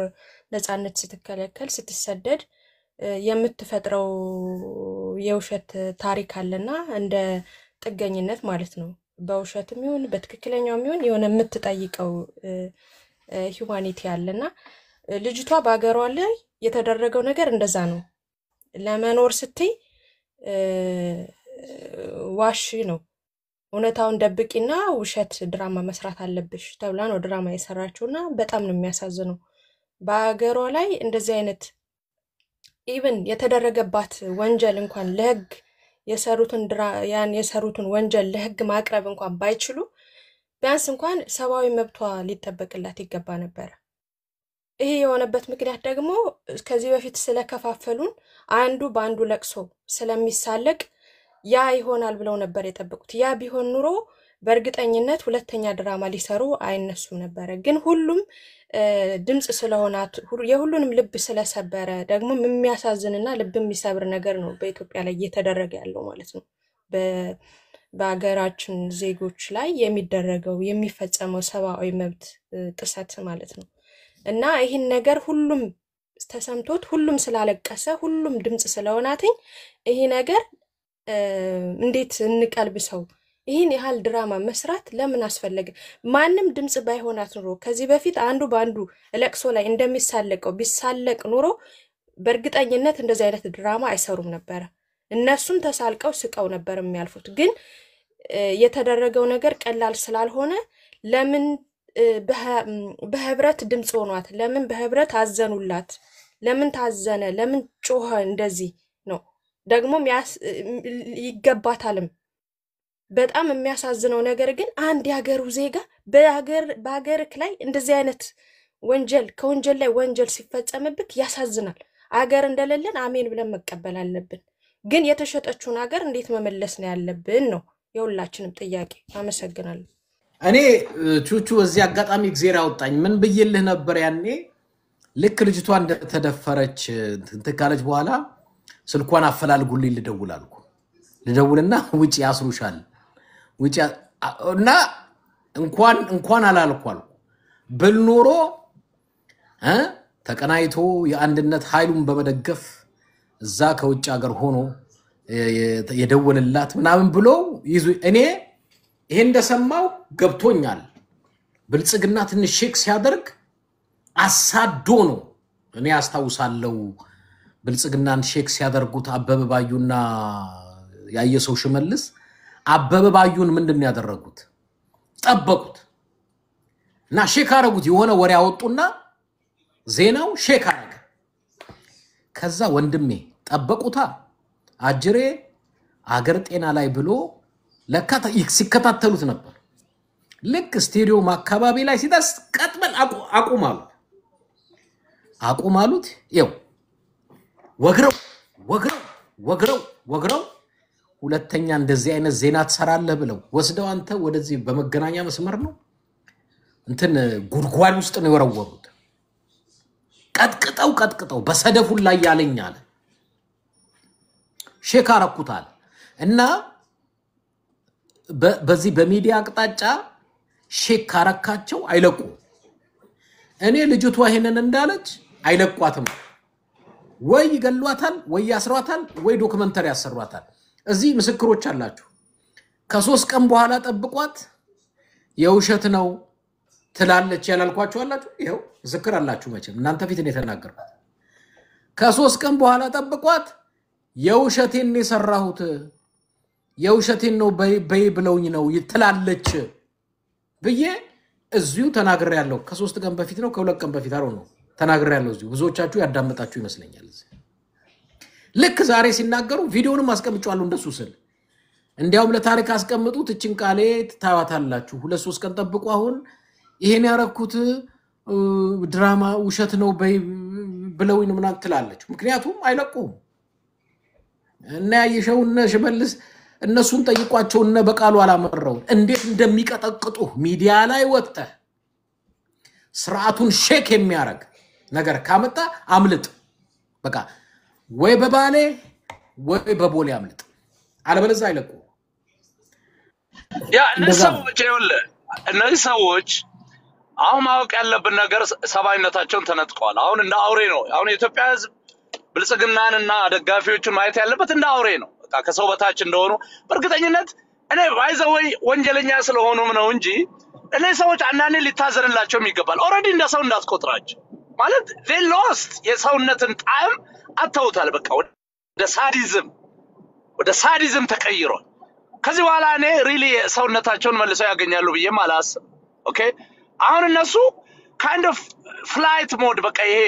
ነፃነት ስትከለከል ስትሰደድ የምትፈጥረው የውሸት ታሪክ አለና እንደ ጥገኝነት ማለት ነው። በውሸትም ይሁን በትክክለኛውም ይሁን የሆነ የምትጠይቀው ሂዩማኒቲ አለና ልጅቷ በአገሯ ላይ የተደረገው ነገር እንደዛ ነው። ለመኖር ስትይ ዋሽ ነው እውነታውን ደብቂና ውሸት ድራማ መስራት አለብሽ ተብላ ነው ድራማ የሰራችውና በጣም ነው የሚያሳዝነው። በአገሯ ላይ እንደዚህ አይነት ኢቭን የተደረገባት ወንጀል እንኳን ለህግ የሰሩትን ወንጀል ለህግ ማቅረብ እንኳን ባይችሉ ቢያንስ እንኳን ሰብአዊ መብቷ ሊጠበቅላት ይገባ ነበር። ይሄ የሆነበት ምክንያት ደግሞ ከዚህ በፊት ስለከፋፈሉን አንዱ በአንዱ ለቅሶ ስለሚሳለቅ ያ ይሆናል ብለው ነበር የጠበቁት። ያ ቢሆን ኑሮ በእርግጠኝነት ሁለተኛ ድራማ ሊሰሩ አይነሱም ነበር። ግን ሁሉም ድምጽ ስለሆናት የሁሉንም ልብ ስለሰበረ ደግሞ የሚያሳዝንና ልብ የሚሰብር ነገር ነው በኢትዮጵያ ላይ እየተደረገ ያለው ማለት ነው። በአገራችን ዜጎች ላይ የሚደረገው የሚፈጸመው ሰብአዊ መብት ጥሰት ማለት ነው። እና ይህን ነገር ሁሉም ተሰምቶት ሁሉም ስላለቀሰ ሁሉም ድምጽ ስለሆናትኝ ይሄ ነገር እንዴት እንቀልብሰው? ይሄን ያህል ድራማ መስራት ለምን አስፈለገ? ማንም ድምጽ ባይሆናት ኑሮ ከዚህ በፊት አንዱ ባንዱ ለቅሶ ላይ እንደሚሳለቀው ቢሳለቅ ኑሮ በእርግጠኝነት እንደዚህ አይነት ድራማ አይሰሩም ነበር። እነሱም ተሳልቀው ስቀው ነበር የሚያልፉት። ግን የተደረገው ነገር ቀላል ስላልሆነ ለምን በህብረት ድምጽ ሆኗት? ለምን በህብረት አዘኑላት? ለምን ታዘነ? ለምን ጮኸ? እንደዚህ ነው ደግሞ ይገባታልም። በጣም የሚያሳዝነው ነገር ግን አንድ ያገሩ ዜጋ በአገርክ ላይ እንደዚህ አይነት ወንጀል ከወንጀል ላይ ወንጀል ሲፈጸምብክ ያሳዝናል። አገር እንደሌለን አሜን ብለን መቀበል አለብን። ግን የተሸጠችውን አገር እንዴት መመለስ ነው ያለብን ነው የሁላችንም ጥያቄ። አመሰግናለሁ።
እኔ ቹቹ እዚህ አጋጣሚ እግዚአብሔር አወጣኝ። ምን ብዬልህ ነበር ያኔ ልክ ልጅቷ እንደተደፈረች እንትካለች በኋላ ስልኳን አፈላልጉልኝ ልደውልና ውጪ ያስሩሻል ውጪ እና እንኳን አላልኳል بالنورو ተቀናይቶ የአንድነት ኃይሉን በመደገፍ እዛ ከውጭ ሀገር ሆኖ የደወለላት ምናምን ብሎ ይዙ እኔ ይሄ እንደሰማው ገብቶኛል ብልጽግና ትንሽ ሼክ ሲያደርግ አሳዶ ነው እኔ አስተውሳለሁ ብልጽግናን ሼክ ሲያደርጉት አበበ ባዩና ያየሰው ሽመልስ አበበ ባዩን ምንድነው ያደረጉት ጠበቁት እና ሼክ አረጉት የሆነ ወሬ ያወጡና ዜናው ሼክ አረገ ከዛ ወንድሜ ጠበቁታ አጅሬ አገር ጤና ላይ ብሎ ለካታ ሲከታተሉት ነበር ልክ ስቴዲዮም አካባቢ ላይ ሲደርስ ቀጥበል አቁማሉት ይው ወግረው ሁለተኛ እንደዚህ አይነት ዜና ተሰራለህ ብለው ወስደው አንተ ወደዚህ በመገናኛ መስመር ነው እንትን ጉድጓድ ውስጥ ነው የወረወሩት ቀጥቅጠው በሰደፉ ላይ ያለኛል ሼክ አረኩታል እና በዚህ በሚዲያ አቅጣጫ ሼክ አረካቸው አይለቁ እኔ ልጅቷ ይሄንን እንዳለች አይለቋትም ወይ ይገሏታል ወይ ያስሯታል ወይ ዶክመንተሪ ያሰሯታል እዚህ ምስክሮች አላችሁ ከ3 ቀን በኋላ ጠብቋት የውሸት ነው ትላለች ያላልኳችሁ አላችሁ ይሄው ዝክር አላችሁ መቼም እናንተ ፊት ነው የተናገርኩት ከ3 ቀን በኋላ ጠብቋት የውሸቴን የሰራሁት የውሸቴን ነው በይ ብለውኝ ነው ይትላለች ብዬ እዚሁ ተናግሬ ያለው ከ3 ቀን በፊት ነው ከ2 ቀን በፊት አሮን ነው ተናግሬ ያለው እዚሁ ብዙዎቻችሁ ያዳመጣችሁ ይመስለኛል ልክ ዛሬ ሲናገሩ ቪዲዮንም አስቀምጫለሁ እንደሱ ስል እንዲያውም ለታሪክ አስቀምጡት እቺን ቃሌ ታዋታላችሁ 2-3 ቀን ጠብቁ አሁን ይሄን ያረኩት ድራማ ውሸት ነው ብለውኝ ምናምን ትላለች ምክንያቱም አይለቁም እና ያየሽውና ሽመልስ እነሱን ጠይቋቸው እና በቃሉ አላመረው እንዴት እንደሚቀጠቅጡ ሚዲያ ላይ ወጣ ስርዓቱን ሼክ የሚያረግ ነገር ካመጣ አምልጥ በቃ ወይ በባሌ ወይ በቦሌ አምልጥ አለበለዚያ አይለቁ
ያ እነዚህ ሰዎች አሁን ማወቅ ያለብን ነገር ሰባይነታቸውን ተነጥቀዋል አሁን እንደ አውሬ ነው አሁን የኢትዮጵያ ህዝብ ብልጽግናንና ደጋፊዎቹን ማየት ያለበት እንደ አውሬ ነው በቃ ከሰው በታች እንደሆኑ በርግጠኝነት እኔ ባይዘወይ ወንጀለኛ ስለሆኑም ነው እንጂ እነዚህ ሰዎች አንዳንዴ ሊታዘንላቸው ይገባል ኦሬዲ እንደ ሰው እንዳትቆጥራቸው ማለት they lost የሰውነትን ጣዕም አተውታል በቃ ወደ ሳዲዝም ተቀይሯል ከዚህ በኋላ እኔ ሪሊ ሰውነታቸውን መልሰው ያገኛሉ ብዬ ማላስብ ኦኬ አሁን እነሱ kind of flight mode በቃ ይሄ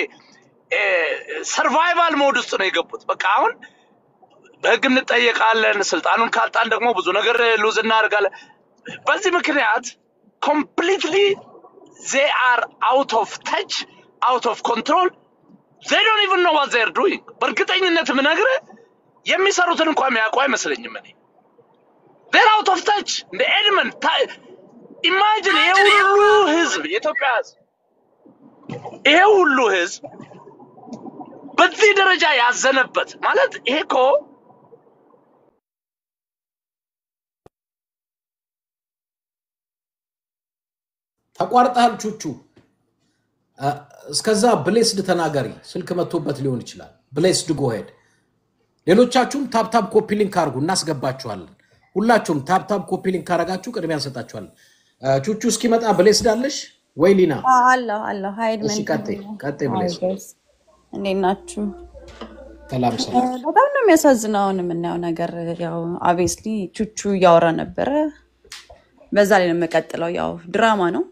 survival mode ውስጥ ነው የገቡት በቃ አሁን በህግ እንጠየቃለን ስልጣኑን ካልጣን ደግሞ ብዙ ነገር ሉዝ እናርጋለን በዚህ ምክንያት completely they are out of touch out of control they don't even know what they're doing በርግጠኝነት ምነግረ የሚሰሩትን እንኳን የሚያውቁ አይመስለኝም እኔ they're out of touch the element imagine የሁሉ ህዝብ የኢትዮጵያ ህዝብ የሁሉ ህዝብ በዚህ ደረጃ ያዘነበት ማለት ይሄኮ
ተቋርጣል ቹቹ እስከዛ ብሌስድ ተናገሪ ስልክ መጥቶበት ሊሆን ይችላል ብሌስድ ጎ ሄድ ሌሎቻችሁም ታፕ ኮፒ ሊንክ አርጉ እናስገባችኋለን ሁላችሁም ታፕ ኮፒ ሊንክ አረጋችሁ ቅድሚያ እንሰጣችኋለን ቹቹ እስኪመጣ ብሌስድ አለሽ ወይ ሊና
አላ ሃይድ ምን
ቀጥ ብሌስድ
እኔናችሁ
ሰላም
በጣም ነው የሚያሳዝነው የምናየው ነገር ያው obviously ቹቹ ያወራ ነበር በዛ ላይ ነው መቀጠለው ያው ድራማ ነው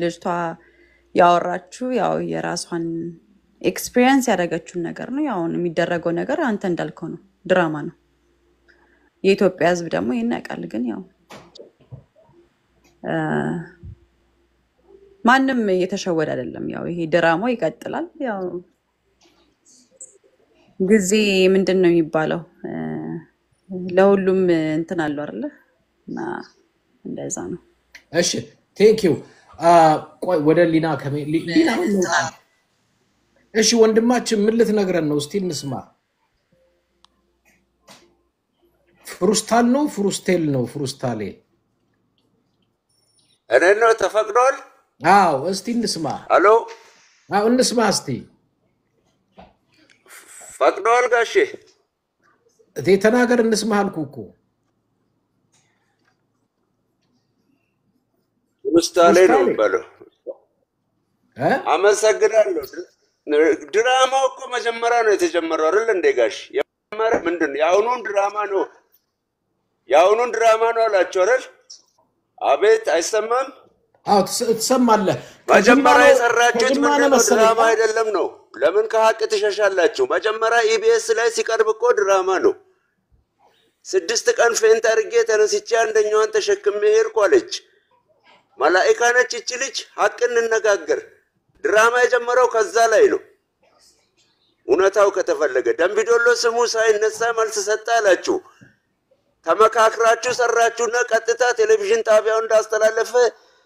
ልጅቷ ያወራችሁ ያው የራሷን ኤክስፒሪየንስ ያደረገችውን ነገር ነው ያው የሚደረገው ነገር አንተ እንዳልከው ነው ድራማ ነው የኢትዮጵያ ህዝብ ደግሞ ይናቃል ግን ያው ማንንም እየተሸወደ አይደለም ያው ይሄ ድራማው ይቀጥላል ያው ጊዜ ምንድነው የሚባለው ለሁሉም እንትን አለው አይደለ እና እንደዛ ነው
እሺ ቴንክ ዩ ቆይ ወደ ሊና ሊና እሺ ወንድማችን ምን ልትነግረን ነው እስቲ እንስማ ፍሩስታል ነው ፍሩስቴል ነው ፍሩስታሌ
እኔ ነው ተፈቅዷል
አዎ እስቲ እንስማ።
አሎ
አዎ እንስማ እስቲ።
ፈቅደዋል ጋሼ?
ተናገር እንስማ አልኩ እኮ።
ምሳሌ ነው
ምሳሌ
የሚባለው።
እ
አመሰግናለሁ። ድራማው እኮ መጀመሪያ ነው የተጀመረው አይደል እንዴ ጋሽ? የመጀመሪያ ምንድን ነው? የአሁኑን ድራማ ነው አላችሁ አይደል? አቤት አይሰማም?
አዎ ትሰማለህ። ከጅማ
መጀመሪያ
ነው
የሰራችሁት
ከጅማ ነው
ምንድን ነው?
መሰለኝ።
ድራማ አይደለም ነው። ለምን ከሀቅ ትሸሻላችሁ? መጀመሪያ ኢቢኤስ ላይ ሲቀርብ እኮ ድራማ ነው። 6 ቀን ፌንት አድርጌ ተነስቼ አንደኛዋን ተሸክሜ ሄድኩ አለች። መላኢካ ነች እቺ ልጅ። ሀቅ እንነጋገር። ድራማ የጀመረው ከዛ ላይ ነው። እውነታው ከተፈለገ ደምቢዶሎ ስሙ ሳይነሳ መልስ ሰጠ አላችሁ። ተመካክራችሁ ሰራችሁና ቀጥታ ቴሌቪዥን ጣቢያው እንዳስተላለፈ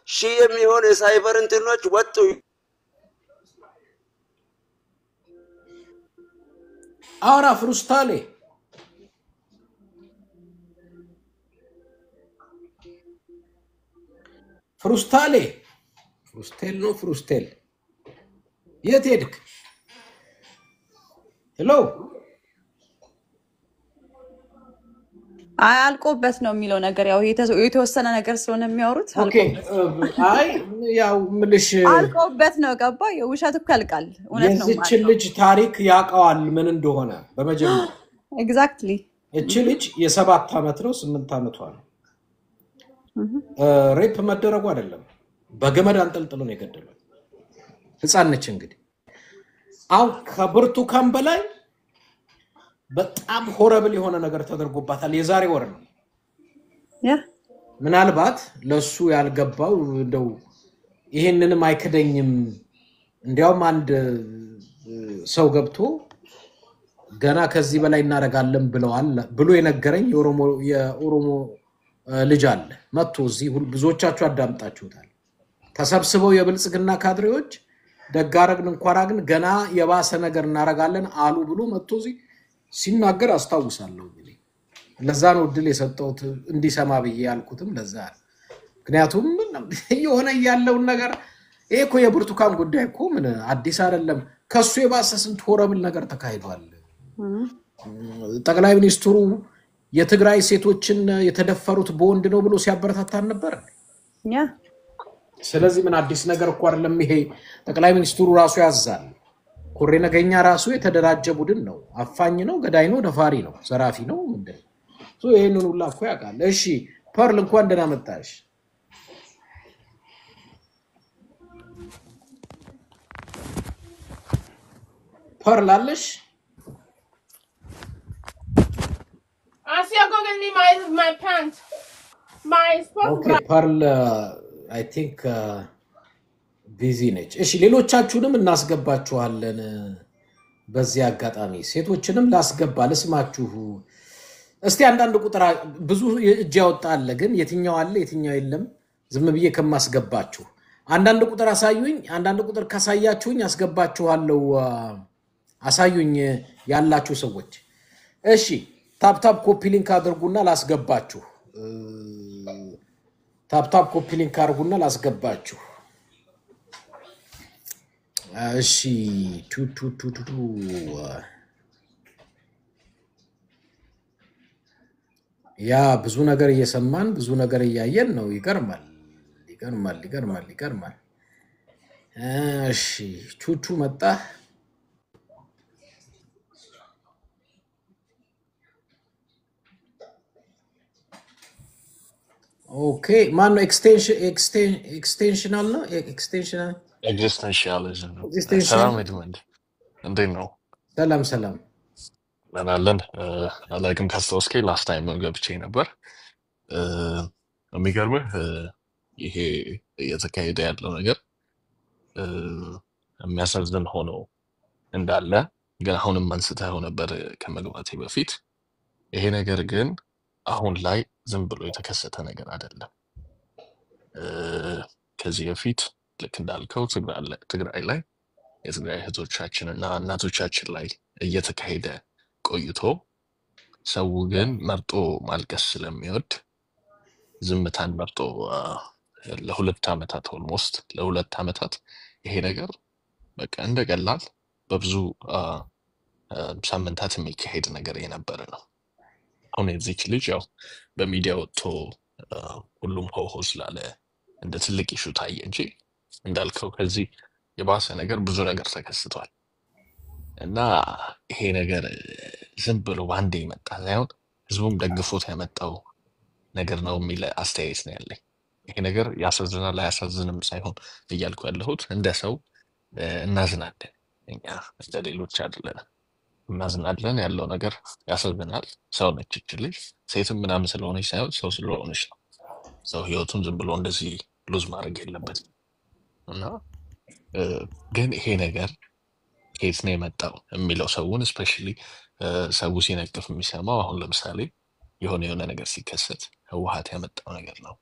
ሺህ የሚሆን የሳይበር እንትኖች ወጡ።
አውራ ፍሩስታሌ ፍሩስታሌ ፍሩስቴል ነው ፍሩስቴል። የት ሄድክ? ሄሎ
አልቆበት ነው የሚለው ነገር ያው የተወሰነ ነገር ስለሆነ የሚያወሩት
ኦኬ።
አልቆበት
አይ ያው ምልሽ
አልቆበት ነው ገባ። የውሸት እኮ ያልቃል፣ እውነት ነው
የዚች
ማለት ነው።
ልጅ ታሪክ ያውቀዋል ምን እንደሆነ። በመጀመሪያ
ኤግዛክትሊ
እቺ ልጅ የ7 ዓመት ነው 8 ዓመቷ ነው። ሬፕ መደረጉ አይደለም በገመድ አንጠልጥሎ ነው የገደለው። ህፃን ነች እንግዲህ። አሁን ከብርቱካን በላይ በጣም ሆረብል የሆነ ነገር ተደርጎባታል። የዛሬ ወር ነው።
ያ
ምናልባት ለሱ ያልገባው እንደው ይሄንንም አይከደኝም እንዲያውም አንድ ሰው ገብቶ ገና ከዚህ በላይ እናደርጋለን ብሎ የነገረኝ የኦሮሞ ልጅ አለ መጥቶ እዚህ ብዙዎቻችሁ አዳምጣችሁታል። ተሰብስበው የብልጽግና ካድሬዎች ደጋረግን እንኳራግን ገና የባሰ ነገር እናደርጋለን አሉ ብሎ መጥቶ እዚህ ሲናገር አስታውሳለሁ። ለዛ ነው ድል የሰጠሁት እንዲሰማ ብዬ ያልኩትም ለዛ። ምክንያቱም የሆነ ያለውን ነገር ይሄ እኮ የብርቱካን ጉዳይ እኮ ምን አዲስ አይደለም። ከሱ የባሰ ስንት ሆረብል ነገር ተካሂዷል። ጠቅላይ ሚኒስትሩ የትግራይ ሴቶችን የተደፈሩት በወንድ ነው ብሎ ሲያበረታታን ነበር።
ያ
ስለዚህ ምን አዲስ ነገር እኮ አይደለም ይሄ። ጠቅላይ ሚኒስትሩ ራሱ ያዛል። ኮሬ ነገኛ ራሱ የተደራጀ ቡድን ነው። አፋኝ ነው፣ ገዳይ ነው፣ ደፋሪ ነው፣ ዘራፊ ነው ምንድነው? ይሄንን ሁላ እኮ ያውቃል። እሺ ፐርል እንኳን ደህና መጣሽ። ፐርል አለሽ?
You're going to need my pants. My sport
ኦኬ ፐርል አይ ቲንክ ቢዚ ነች። እሺ ሌሎቻችሁንም እናስገባችኋለን። በዚህ አጋጣሚ ሴቶችንም ላስገባ ልስማችሁ። እስቲ አንዳንድ ቁጥር ብዙ እጅ ያወጣ አለ፣ ግን የትኛው አለ የትኛው የለም ዝም ብዬ ከማስገባችሁ አንዳንድ ቁጥር አሳዩኝ። አንዳንድ ቁጥር ካሳያችሁኝ አስገባችኋለሁ። አሳዩኝ ያላችሁ ሰዎች። እሺ ታፕታፕ ኮፒ ሊንክ አድርጉና ላስገባችሁ። ታፕታፕ ኮፒ ሊንክ አድርጉና ላስገባችሁ። እሺ ቱ ያ ብዙ ነገር እየሰማን ብዙ ነገር እያየን ነው። ይገርማል ይገርማል ይገርማል ይገርማል። እሺ ቹቹ መጣ። ኦኬ ማነው ኤክስቴንሽናል ነው ኤክስቴንሽናል
ኤግዚስተንሻሊዝም ነው።
ኤክስቴንሽን።
ሰላም ኤድመንድ እንዴት ነው?
ሰላም ሰላም።
እናለን አላውቅም ካስታወስከኝ ላስት ታይም ገብቼ ነበር። የሚገርምህ ይሄ እየተካሄደ ያለው ነገር የሚያሳዝን ሆኖ እንዳለ ግን አሁንም አንስተኸው ነበር ከመግባቴ በፊት። ይሄ ነገር ግን አሁን ላይ ዝም ብሎ የተከሰተ ነገር አይደለም። ከዚህ በፊት ልክ እንዳልከው ትግራይ ላይ የትግራይ እህቶቻችን እና እናቶቻችን ላይ እየተካሄደ ቆይቶ ሰው ግን መርጦ ማልቀስ ስለሚወድ ዝምታን መርጦ ለሁለት ዓመታት ኦልሞስት ለሁለት ዓመታት ይሄ ነገር በቃ እንደቀላል በብዙ ሳምንታት የሚካሄድ ነገር የነበረ ነው። አሁን የዚች ልጅ ያው በሚዲያ ወጥቶ ሁሉም ሆ ስላለ እንደ ትልቅ ኢሹ ታየ እንጂ እንዳልከው ከዚህ የባሰ ነገር ብዙ ነገር ተከስቷል እና ይሄ ነገር ዝም ብሎ ባንዴ ይመጣ ሳይሆን ህዝቡም ደግፎት ያመጣው ነገር ነው የሚል አስተያየት ነው ያለኝ። ይሄ ነገር ያሳዝናል አያሳዝንም ሳይሆን እያልኩ ያለሁት እንደ ሰው እናዝናለን። እኛ እንደ ሌሎች አይደለንም። እናዝናለን። ያለው ነገር ያሳዝናል። ሰው ነች እች ልጅ ሴትም ምናምን ስለሆነች ሳይሆን ሰው ስለሆነች ነው። ሰው ህይወቱን ዝም ብሎ እንደዚህ ሉዝ ማድረግ የለበትም እና ግን ይሄ ነገር ከየት ነው የመጣው የሚለው ሰውን ስፔሻሊ ሰው ሲነቅፍ የሚሰማው አሁን ለምሳሌ የሆነ ነገር ሲከሰት ህወሓት ያመጣው ነገር ነው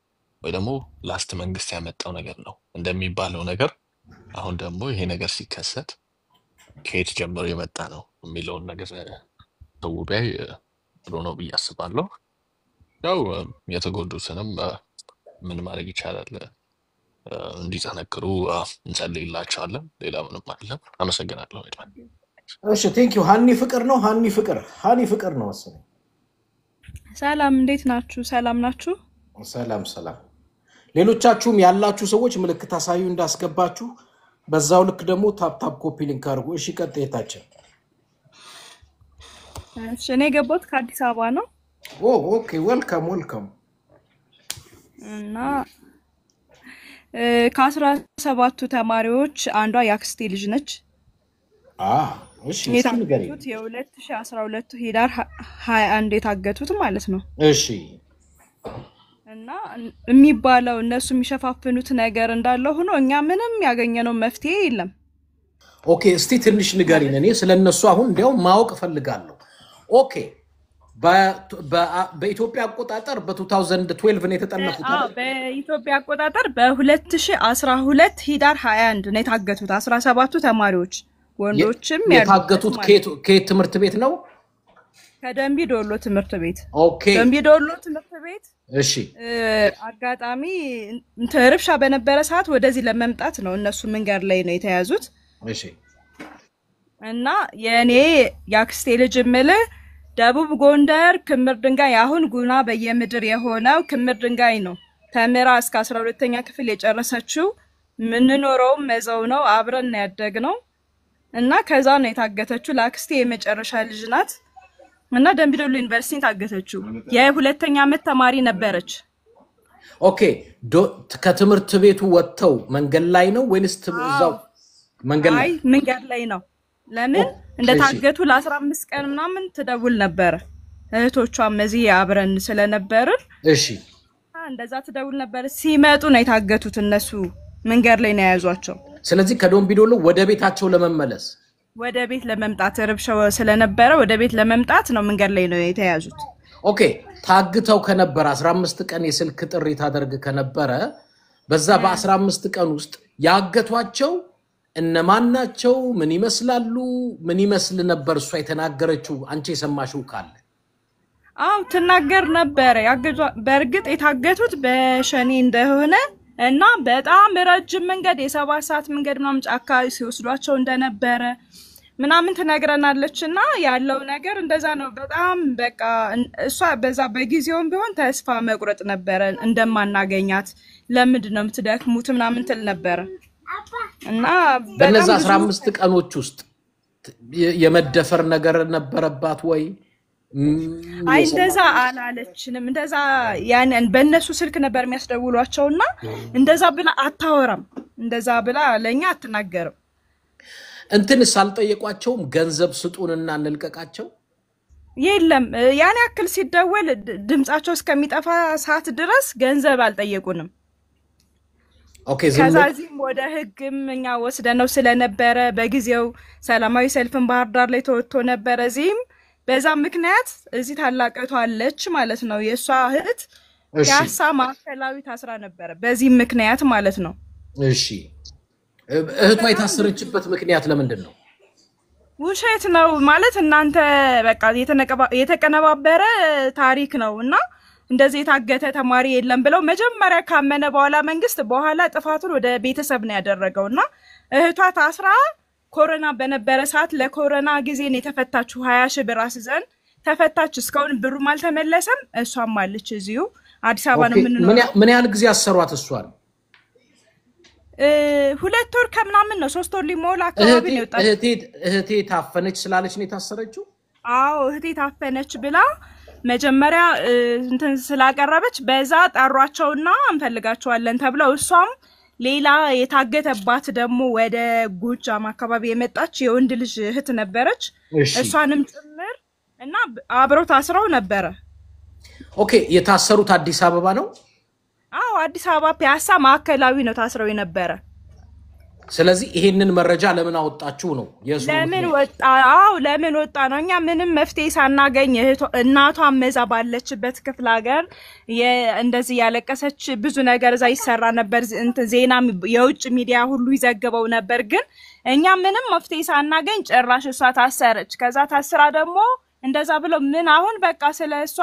ወይ ደግሞ ላስት መንግስት ያመጣው ነገር ነው እንደሚባለው ነገር አሁን ደግሞ ይሄ ነገር ሲከሰት ከየት ጀምሮ የመጣ ነው የሚለውን ነገር ሰው ቢያይ ጥሩ ነው ብዬ አስባለሁ። ያው የተጎዱትንም ምን ማድረግ ይቻላል እንዲጠነክሩ እንጸልይላቸዋለን። ሌላ ምንም አይደለም። አመሰግናለሁ።
እሺ ቴንክ ዩ። ሃኒ ፍቅር ነው ሃኒ ፍቅር ነው መሰለኝ።
ሰላም እንዴት ናችሁ? ሰላም ናችሁ?
ሰላም። ሌሎቻችሁም ያላችሁ ሰዎች ምልክት አሳዩ እንዳስገባችሁ፣ በዛው ልክ ደግሞ ታፕ ኮፒ ሊንክ አድርጉ። እሺ ቀጥታችን።
እሺ እኔ ገቦት ከአዲስ አበባ ነው።
ኦኬ ዌልካም
እና ከ17ቱ ተማሪዎች አንዷ ያክስቴ ልጅ ነች።
እሺ ንገሪኝ።
የ2012 ሂዳር 21 የታገቱት ማለት ነው።
እሺ
እና የሚባለው እነሱ የሚሸፋፍኑት ነገር እንዳለ ሆኖ እኛ ምንም ያገኘነው መፍትሄ የለም።
ኦኬ እስቲ ትንሽ ንገሪኝ። እኔ ስለነሱ አሁን እንዲያው ማወቅ ፈልጋለሁ። ኦኬ በኢትዮጵያ አቆጣጠር በ2012 ነው የተጠለፉት አይደል?
በኢትዮጵያ አቆጣጠር በ2012 ሂዳር 21 ነው የታገቱት 17ቱ ተማሪዎች ወንዶችም
የታገቱት ከየት ትምህርት ቤት ነው?
ከደምቢ ዶሎ ትምህርት ቤት።
ኦኬ
ደምቢ ዶሎ ትምህርት ቤት።
እሺ
አጋጣሚ ተርብሻ በነበረ ሰዓት ወደዚህ ለመምጣት ነው እነሱ መንገድ ላይ ነው የተያዙት።
እሺ
እና የኔ ያክስቴ ልጅ ምለ ደቡብ ጎንደር ክምር ድንጋይ አሁን ጉና በየምድር የሆነው ክምር ድንጋይ ነው ተምራ እስከ 12ኛ ክፍል የጨረሰችው። ምንኖረው መዘው ነው አብረን ያደግነው እና ከዛ ነው የታገተችው። ላክስቴ የመጨረሻ ልጅ ናት እና ደምቢ ዶሎ ዩኒቨርሲቲ ታገተችው። የሁለተኛ ዓመት ተማሪ ነበረች።
ኦኬ ከትምህርት ቤቱ ወጥተው መንገድ ላይ ነው ወይስ እዛው መንገድ ላይ?
መንገድ ላይ ነው። ለምን እንደታገቱ ለ15 ቀን ምናምን ትደውል ነበር። እህቶቿም እዚህ አብረን ስለነበርን
እሺ
እንደዛ ትደውል ነበር። ሲመጡ ነው የታገቱት። እነሱ መንገድ ላይ ነው ያዟቸው።
ስለዚህ ከደምቢ ዶሎ ወደ ቤታቸው ለመመለስ
ወደ ቤት ለመምጣት ረብሻው ስለነበረ ወደ ቤት ለመምጣት ነው መንገድ ላይ ነው የተያዙት።
ኦኬ ታግተው ከነበረ 15 ቀን የስልክ ጥሪ ታደርግ ከነበረ በዛ በ15 ቀን ውስጥ ያገቷቸው እነማን ናቸው? ምን ይመስላሉ? ምን ይመስል ነበር እሷ የተናገረችው? አንቺ የሰማሽው ካለ?
ትናገር ነበር። በእርግጥ የታገቱት በሸኔ እንደሆነ እና በጣም ረጅም መንገድ የ7 ሰዓት መንገድ ምናምን ጫካ ሲወስዷቸው እንደነበረ ምናምን ትነግረናለችና ያለው ነገር እንደዛ ነው። በጣም በቃ እሷ በዛ በጊዜውም ቢሆን ተስፋ መቁረጥ ነበር እንደማናገኛት። ለምንድን ነው የምትደክሙት ምናምን ትል ነበር እና
በነዛ 15 ቀኖች ውስጥ የመደፈር ነገር ነበረባት ወይ?
አይ እንደዛ አላለችንም። እንደዛ ያንን በእነሱ ስልክ ነበር የሚያስደውሏቸውና እንደዛ ብላ አታወራም። እንደዛ ብላ ለኛ አትናገርም።
እንትንስ አልጠየቋቸውም? ገንዘብ ስጡንና እንልቀቃቸው?
የለም ያን ያክል ሲደወል ድምጻቸው እስከሚጠፋ ሰዓት ድረስ ገንዘብ አልጠየቁንም።
ኦኬ
ከዛዚህም ወደ ህግም እኛ ወስደነው ስለነበረ በጊዜው ሰላማዊ ሰልፍን ባህር ዳር ላይ ተወጥቶ ነበር። እዚህም በዛ ምክንያት እዚህ ታላቀቷ አለች ማለት ነው። የሷ እህት ያሳ ማዕከላዊ ታስራ ነበር በዚህ ምክንያት ማለት ነው።
እሺ እህቷ የታሰረችበት ምክንያት ለምንድን ነው?
ውሸት ነው ማለት እናንተ በቃ የተቀነባበረ ታሪክ ነውና እንደዚህ የታገተ ተማሪ የለም ብለው መጀመሪያ ካመነ በኋላ መንግስት በኋላ ጥፋቱን ወደ ቤተሰብ ነው ያደረገውና እህቷ ታስራ ኮሮና በነበረ ሰዓት ለኮሮና ጊዜ ነው የተፈታችው 20 ሺህ ብር አስዘን ተፈታች እስካሁን ብሩም አልተመለሰም እሷም አለች እዚሁ አዲስ አበባ ነው ምንኖር
ምን ያህል ጊዜ አሰሯት እሷን
2 ወር ከምናምን ነው 3 ወር ሊሞላ አካባቢ ነው የወጣው
እህቴ ታፈነች ስላለች ነው የታሰረችው
አዎ እህቴ ታፈነች ብላ መጀመሪያ እንትን ስላቀረበች በዛ ጣሯቸውና እንፈልጋቸዋለን ተብለው እሷም ሌላ የታገተባት ደግሞ ወደ ጎጃም አካባቢ የመጣች የወንድ ልጅ እህት ነበረች እሷንም ጭምር እና አብረው ታስረው ነበር
ኦኬ የታሰሩት አዲስ አበባ ነው
አዎ አዲስ አበባ ፒያሳ ማዕከላዊ ነው ታስረው የነበረ
ስለዚህ ይሄንን መረጃ ለምን አወጣችሁ ነው የሱ
ለምን ወጣ አዎ ለምን ወጣ ነው እኛ ምንም መፍትሄ ሳናገኝ እናቷ መዛ ባለችበት ክፍለ ሀገር እንደዚህ ያለቀሰች ብዙ ነገር እዛ ይሰራ ነበር እንትን ዜና የውጭ ሚዲያ ሁሉ ይዘግበው ነበር ግን እኛ ምንም መፍትሄ ሳናገኝ ጭራሽ እሷ ታሰረች ከዛ ታስራ ደግሞ እንደዛ ብለው ምን አሁን በቃ ስለሷ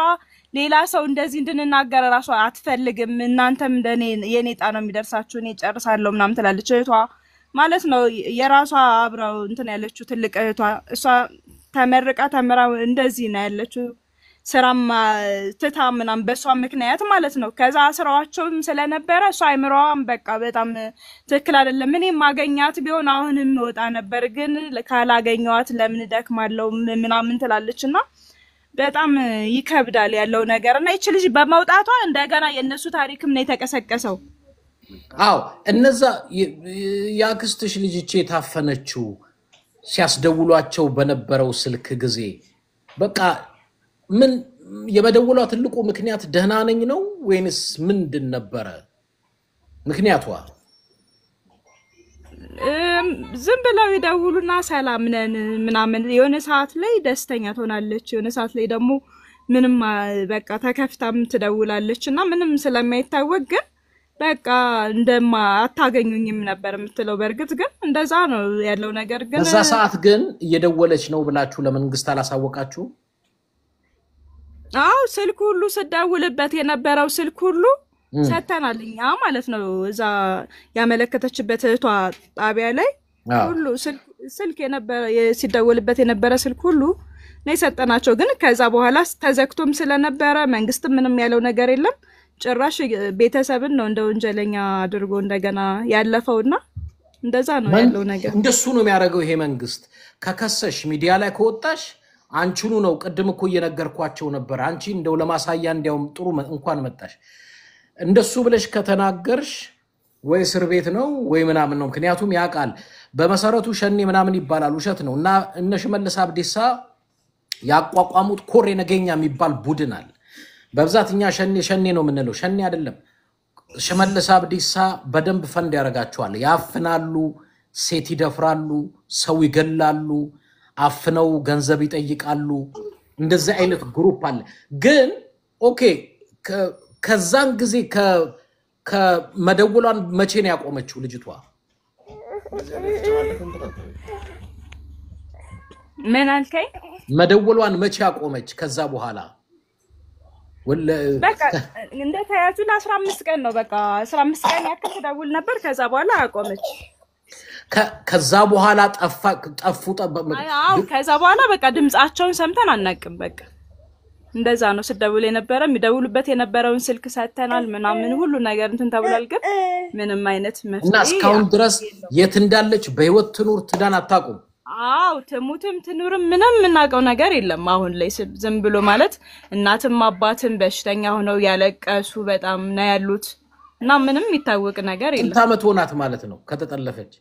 ሌላ ሰው እንደዚህ እንድንናገር ራሱ አትፈልግም እናንተም እንደኔ የኔ ጣ ነው የሚደርሳችሁ እኔ ጨርሳለሁ ምናምን ትላለች እህቷ ማለት ነው የራሷ አብራው እንትን ያለችው ትልቅ እህቷ እሷ ተመርቃ ተመራ እንደዚህ ነው ያለችው ስራም ትታ ምናምን በሷ ምክንያት ማለት ነው ከዛ ስራዋቸውም ስለነበረ እሷ አይምሮዋም በቃ በጣም ትክክል አይደለም እኔ ማገኛት ቢሆን አሁንም ወጣ ነበር ግን ካላገኘዋት ለምን ደክማለው ምናምን ትላለችና በጣም ይከብዳል ያለው ነገርና እቺ ልጅ በመውጣቷ እንደገና የነሱ ታሪክም ነው የተቀሰቀሰው
አው እነዛ ያክስትሽ ልጅ እቺ ታፈነችው ሲያስደውሏቸው በነበረው ስልክ ጊዜ በቃ ምን የመደወሏ ትልቁ ምክንያት ደህና ነኝ ነው ወይንስ ምንድን ነበር ምክንያቷ
ዝም ብለው ይደውሉና ሰላም ነን ምናምን የሆነ ሰዓት ላይ ደስተኛ ትሆናለች የሆነ ሰዓት ላይ ደግሞ ምንም በቃ ተከፍታም ትደውላለችና ምንም ስለማይታወቅ ግን በቃ እንደማ አታገኙኝም ነበር የምትለው በርግጥ ግን እንደዛ ነው ያለው ነገር ግን
በዛ ሰዓት ግን እየደወለች ነው ብላችሁ ለመንግስት አላሳወቃችሁ
አው ስልክ ሁሉ ስደውልበት የነበረው ስልክ ሁሉ ሰተናልኛ ማለት ነው እዛ ያመለከተችበት እህቷ ጣቢያ ላይ ሁሉ ስልክ የነበረ ሲደውልበት የነበረ ስልክ ሁሉ ነው ሰጠናቸው ግን ከዛ በኋላ ተዘክቶም ስለነበረ መንግስት ምንም ያለው ነገር የለም ጭራሽ ቤተሰብን ነው እንደ ወንጀለኛ አድርጎ እንደገና ያለፈውና እንደዛ ነው ያለው ነገር
እንደሱ ነው የሚያደርገው ይሄ መንግስት ከከሰሽ ሚዲያ ላይ ከወጣሽ አንቺኑ ነው ቀድም እኮ እየነገርኳቸው ነበር አንቺ እንደው ለማሳያ እንዲያውም ጥሩ እንኳን መጣሽ እንደሱ ብለሽ ከተናገርሽ ወይ እስር ቤት ነው ወይ ምናምን ነው ምክንያቱም ያቃል በመሰረቱ ሸኔ ምናምን ይባላል ውሸት ነው እና እነ ሽመልስ አብዲሳ ያቋቋሙት ኮሬ ነገኛ የሚባል ቡድን አለ በብዛትኛ ሸኔ ነው ምንለው ሸኔ አይደለም ሽመልስ አብዲሳ በደንብ ፈንድ ያረጋቸዋል ያፍናሉ ሴት ይደፍራሉ ሰው ይገላሉ አፍነው ገንዘብ ይጠይቃሉ እንደዚህ አይነት ግሩፕ አለ ግን ኦኬ ከዛን ጊዜ ከመደወሏን መቼ ነው ያቆመችው ልጅቷ
ምን አልከኝ
መደወሏን መቼ ያቆመች ከዛ በኋላ
በቃ እንደ ተያዙ ለ15 ቀን ነው በቃ 15 ቀን ያክል ተደውል ነበር ከዛ በኋላ አቆመች
ከዛ በኋላ ጠፉ
አው ከዛ በኋላ በቃ ድምጻቸውን ሰምተን አናቅም በቃ እንደዛ ነው ስደውል የነበረ የሚደውሉበት የነበረውን ስልክ ሰተናል ምናምን ሁሉ ነገር እንትን ተብሏል ግን ምንም አይነት መፍትሄ
እና እስካሁን ድረስ የት እንዳለች በህይወት ትኑር ትዳን አታቁም
አው ትሙትም ትኑርም ምንም እናቀው ነገር የለም አሁን ላይ ዝም ብሎ ማለት እናትም አባትም በሽተኛ ሆነው ያለቀሱ በጣም ነው ያሉት እና ምንም የሚታወቅ ነገር የለም
አመት ሆናት ማለት ነው ከተጠለፈች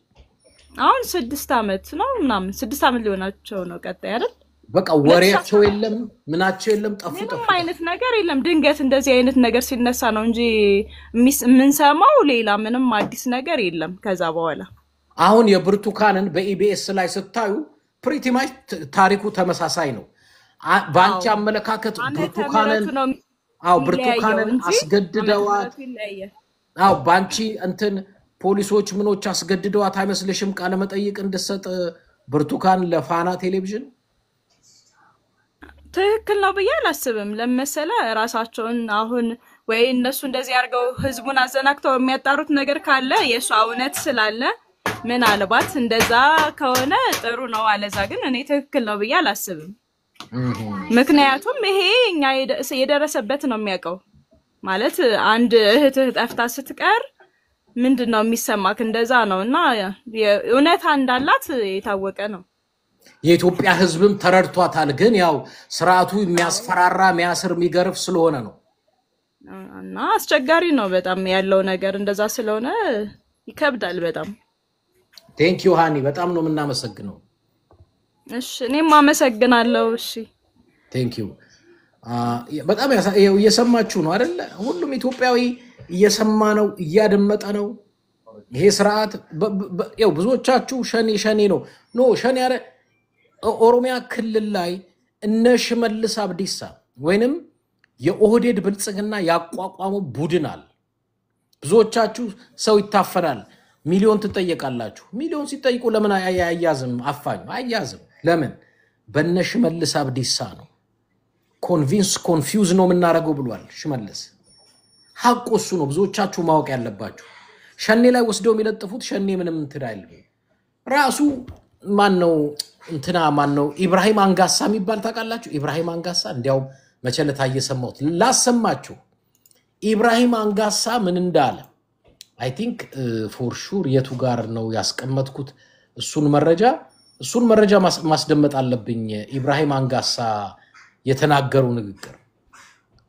አሁን 6 አመት ነው ምናምን 6 አመት ሊሆናቸው ነው ቀጣይ አይደል
በቃ ወሬያቸው የለም ምናቸው የለም ጠፉ
ምንም አይነት ነገር የለም ድንገት እንደዚህ አይነት ነገር ሲነሳ ነው እንጂ ምን ሰማው ሌላ ምንም አዲስ ነገር የለም ከዛ በኋላ
አሁን የብርቱካንን በኢቢኤስ ላይ ስታዩ ፕሪቲ ማች ታሪኩ ተመሳሳይ ነው ባንቺ አመለካከት ብርቱካንን አስገድደዋት ባንቺ እንትን ፖሊሶች ምኖች አስገድደዋት አይመስልሽም ቃለ መጠይቅ እንድትሰጥ ብርቱካን ለፋና ቴሌቪዥን
ትክክል ነው ብዬ አላስብም። ለመሰለ ራሳቸውን አሁን ወይ እነሱ እንደዚህ አድርገው ህዝቡን አዘናክተው የሚያጣሩት ነገር ካለ የሷ እውነት ስላለ ምናልባት እንደዛ ከሆነ ጥሩ ነው። አለዛ ግን እኔ ትክክል ነው ብዬ አላስብም። ምክንያቱም ይሄ እኛ የደረሰበት ነው የሚያውቀው ማለት አንድ እህትህ ጠፍታ ስትቀር ምንድነው የሚሰማክ እንደዛ ነውና እውነት እንዳላት የታወቀ ነው።
የኢትዮጵያ ህዝብም ተረድቷታል። ግን ያው ስርዓቱ የሚያስፈራራ የሚያስር የሚገርፍ ስለሆነ ነው
እና አስቸጋሪ ነው በጣም ያለው ነገር እንደዛ ስለሆነ ይከብዳል በጣም።
ቴንክ ዩ ሃኒ በጣም ነው የምናመሰግነው።
እሺ እኔም አመሰግናለሁ። እሺ
ቴንክ ዩ በጣም እየሰማችሁ ነው አይደል? ሁሉም ኢትዮጵያዊ እየሰማ ነው እያደመጠ ነው። ይሄ ስርዓት ያው ብዙዎቻችሁ ሸኔ ነው ኖ ሸኔ ያረ ኦሮሚያ ክልል ላይ እነ ሽመልስ አብዲሳ ወይንም የኦህዴድ ብልጽግና ያቋቋመው ቡድን አለ። ብዙዎቻችሁ ሰው ይታፈናል ሚሊዮን ትጠየቃላችሁ። ሚሊዮን ሲጠይቁ ለምን አያያዝም? አፋኝ አያያዝም ለምን? በነ ሽመልስ አብዲሳ ነው። ኮንፊውዝ ነው የምናደርገው ብሏል ሽመልስ። ሐቁ እሱ ነው። ብዙዎቻችሁ ማወቅ ያለባችሁ ሸኔ ላይ ወስደው የሚለጥፉት ሸኔ ምንም እንትን አይልም። ራሱ ማን ነው ኢብራሂም አንጋሳ የሚባል ታውቃላችሁ? ኢብራሂም አንጋሳ እንዲያው መቸለታ እየሰማሁት ላሰማችሁ። ኢብራሂም አንጋሳ ምን እንዳለ አይ ቲንክ ፎር ሹር የቱ ጋር ነው ያስቀመጥኩት እሱን መረጃ ማስደመጥ አለብኝ። ኢብራሂም አንጋሳ የተናገሩ ንግግር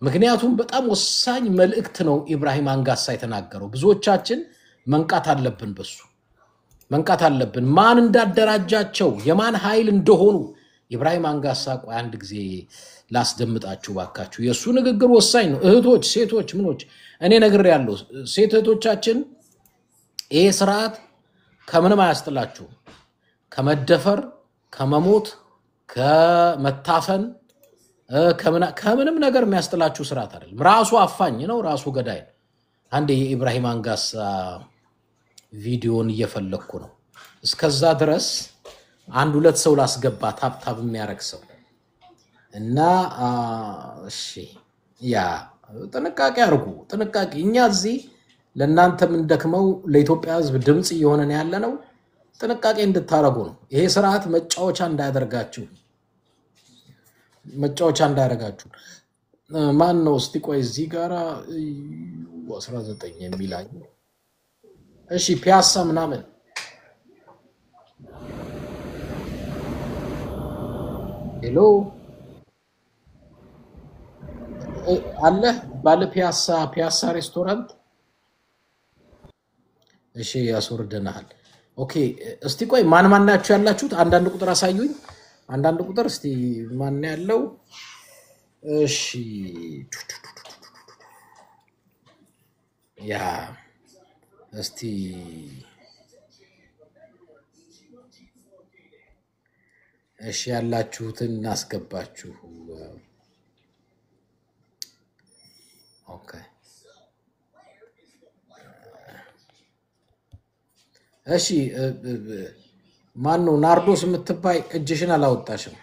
ምክንያቱም በጣም ወሳኝ መልእክት ነው ኢብራሂም አንጋሳ የተናገረው። ብዙዎቻችን መንቃት አለብን በሱ መንቃት አለብን። ማን እንዳደራጃቸው የማን ኃይል እንደሆኑ ኢብራሂም አንጋሳ ቆይ አንድ ጊዜ ላስደምጣችሁ ባካችሁ። የሱ ንግግር ወሳኝ ነው። እህቶች ሴቶች ምኖች እኔ ነገር ያለው ሴት እህቶቻችን ይሄ ስርዓት ከምንም አያስጥላችሁ። ከመደፈር ከመሞት ከመታፈን ከምንም ነገር የሚያስጥላችሁ ስርዓት አይደለም። ራሱ አፋኝ ነው፣ ራሱ ገዳይ ነው። አንዴ የኢብራሂም አንጋሳ ቪዲዮን እየፈለኩ ነው። እስከዛ ድረስ አንድ ሁለት ሰው ላስገባ ታፕታፕ የሚያረግ ሰው እና እሺ ያ ጥንቃቄ አርጉ። ጥንቃቄ እኛ እዚህ ለእናንተ ምን ደክመው ለኢትዮጵያ ህዝብ ድምጽ እየሆነን ያለ ነው። ጥንቃቄ እንድታረጉ ነው። ይሄ ስርዓት መጫወቻ እንዳያደርጋችሁ ማን ነው እስቲ ቆይ እዚህ ጋራ 19 የሚላኝ እሺ ፒያሳ ምናምን ሄሎ አለ ባለ ፒያሳ ሬስቶራንት እሺ ያስወርደናል። ኦኬ እስቲ ቆይ ማን ናችሁ ያላችሁት? አንዳንድ ቁጥር አሳዩኝ። አንዳንድ ቁጥር እስቲ ማን ያለው? እሺ ያ እስቲ እሺ ያላችሁትን እናስገባችሁ። ኦኬ እሺ ማን ነው ናርዶስ የምትባይ? እጅሽን አላወጣሽም።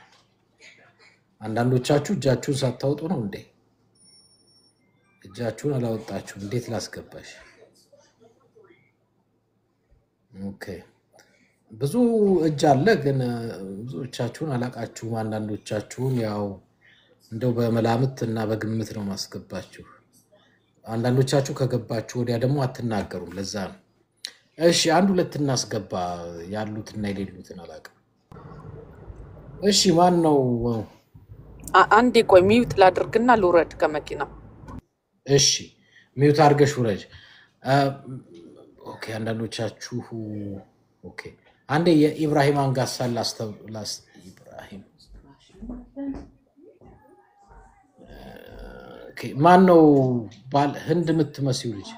አንዳንዶቻችሁ እጃችሁን ሳታወጡ ነው እንዴ? እጃችሁን አላወጣችሁ እንዴት ላስገባሽ? ኦኬ ብዙ እጅ አለ ግን ብዙዎቻችሁን አላቃችሁም። አንዳንዶቻችሁን ያው እንደው በመላምት እና በግምት ነው ማስገባችሁ። አንዳንዶቻችሁ ከገባችሁ ወዲያ ደግሞ አትናገሩም። ለዛ ነው። እሺ አንድ ሁለት እናስገባ ያሉትና የሌሉትን አላውቅም። እሺ ማን ነው?
አንዴ ቆይ ሚውት ላድርግና ልውረድ ከመኪናው።
እሺ ሚውት አድርገሽ ውረጅ። ኦኬ አንዳንዶቻችሁ ኦኬ አንዴ የኢብራሂም አንጋሳ ኢብራሂም ኦኬ ማን ነው? ባል ህንድ የምትመስዩ ልጅ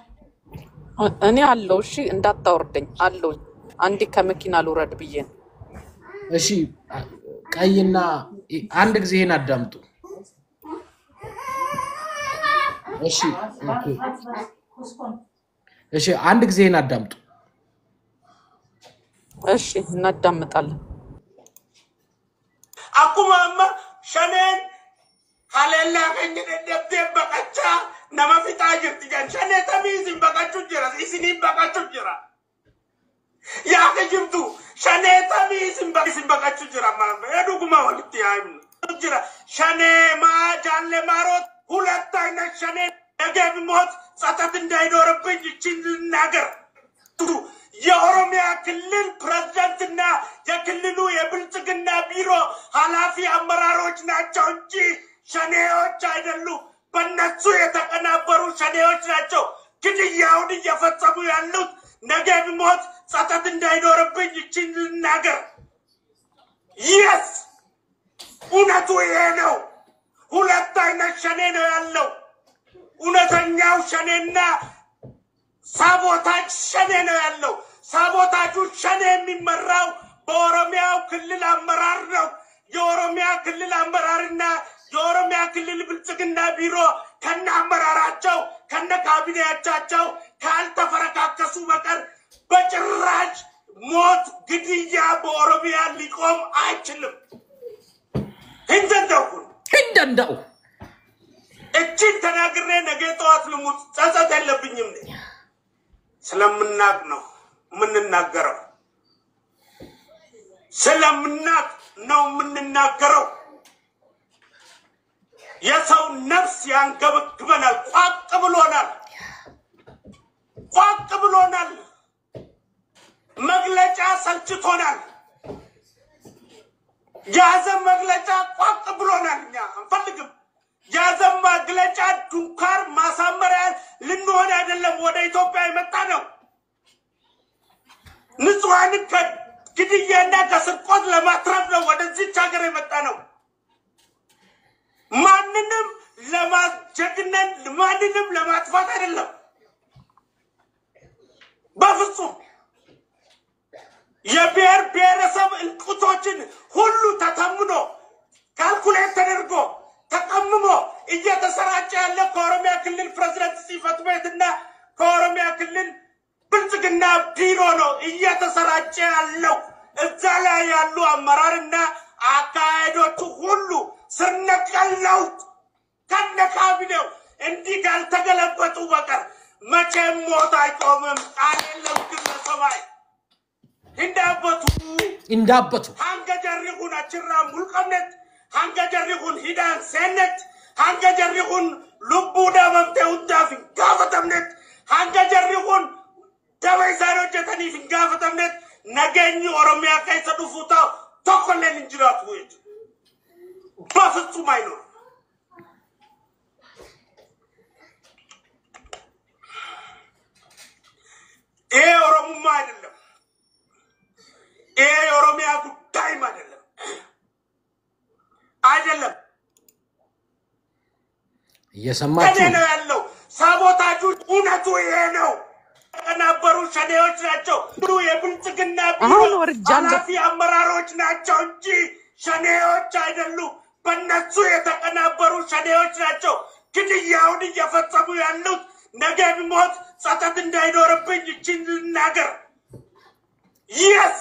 እኔ አለው። እሺ እንዳታወርደኝ አለው። አንዴ ከመኪና ልውረድ ብዬ ነው።
እሺ ቀይና አንድ ጊዜ ይሄን አዳምጡ። እሺ ኦኬ እሺ አንድ ጊዜ ይሄን አዳምጡ።
እሺ እናዳምጣለን።
አኩማማ ሸኔን Halella kenyine debde bakacha nama fita jirti jan shane tamizin bakachu jira isini bakachu jira ya ke jimtu shane tamizin bakachu jira mama eduguma walitti aymu jira shane ma janle marot hulatta ina shane dagab mot satat እንዳይኖርብኝ ይችን ነገር የኦሮሚያ ክልል ፕሬዝዳንትና የክልሉ የብልጽግና ቢሮ ኃላፊ አመራሮች ናቸው እንጂ ሸኔዎች አይደሉም በእነሱ የተቀናበሩ ሸኔዎች ናቸው ግድያውን እየፈጸሙ ያሉት ነገ ቢሞት ጸጸት እንዳይኖርብኝ ይችን ነገር yes እውነቱ ይሄ ነው ሁለት አይነት ሸኔ ነው ያለው እውነተኛው ሸኔና ሳቦታጅ ሸኔ ነው ያለው ሳቦታጁ ሸኔ የሚመራው በኦሮሚያ ክልል አመራር ነው የኦሮሚያ ክልል አመራርና የኦሮሚያ ክልል ብልጽግና ቢሮ ከነ አመራራቸው ከነ ካቢኔያቸው ካልተፈረካከሱ በቀር በጭራሽ ሞት ግድያ በኦሮሚያ ሊቆም አይችልም
እንደው
እቺን ተናግሬ ነገ ጠዋት ልሙት ጸጸት የለብኝም ስለምናቅ ነው ምንናገረው ስለምናቅ ነው ምንናገረው የሰው ነፍስ ያንገበግበናል ቋቅ ብሎናል መግለጫ ሰልችቶናል ያዘን መግለጫ ቋቅ ብሎናል እኛ አንፈልግም ያዘን መግለጫ ዱንካር ማሳመሪያ ልንሆን አይደለም ወደ ኢትዮጵያ የመጣ ነው ንጹሃን ከግድያና ከስርቆት ለማትረፍ ነው ወደዚህ ሀገር የመጣ ነው ማንንም ለማጀግነን ማንንም ለማጥፋት አይደለም በፍጹም የብሔር ብሔረሰብ እንቁቶችን ሁሉ ተተምኖ ካልኩሌት ተደርጎ ተቀምሞ እየተሰራጨ ያለ ከኦሮሚያ ክልል ፕሬዝዳንት ጽሕፈት ቤትና ከኦሮሚያ ክልል ብልጽግና ቢሮ ነው እየተሰራጨ ያለው እዛ ላይ ያሉ አመራርና አካሄዶቹ ሁሉ ስርነቀለው ከነካቢኔው እንዲህ ካልተገለበጡ በቀር መቼም ሞት አይቆምም ቃሌለም ግለሰባይ
እንዳበቱ
ሃንገጀሪሁን አችራ ሙልቀነት ሃንገጀሪሁን ሂዳን ሰነት ሃንገጀሪሁን ልቡዳ መምተው ዳፍ ጋፈተምነት ሃንገጀሪሁን ደበይሳኖች ተኒፍ ጋፈተምነት ነገኝ ኦሮሚያ ከይሰዱፉታ ተቆለን እንጅራት ወይ በፍጹም አይኖር ኦሮሞማ አይደለም ኦሮሚያ ጉዳይ አይደለም
እየሰማችሁ
ነው ያለው ሳቦታጁ እውነቱ ይሄ ነው ተናበሩ ሸኔዎች ናቸው የብልጽግና ቢሮ ኃላፊ አመራሮች ናቸው እንጂ ሸኔዎች አይደሉም በእነሱ የተቀናበሩ ሸኔዎች ናቸው ግድያውን እየፈጸሙ ያሉት ነገ ቢሞት ጸጸት እንዳይኖርብኝ ይችን ነገር yes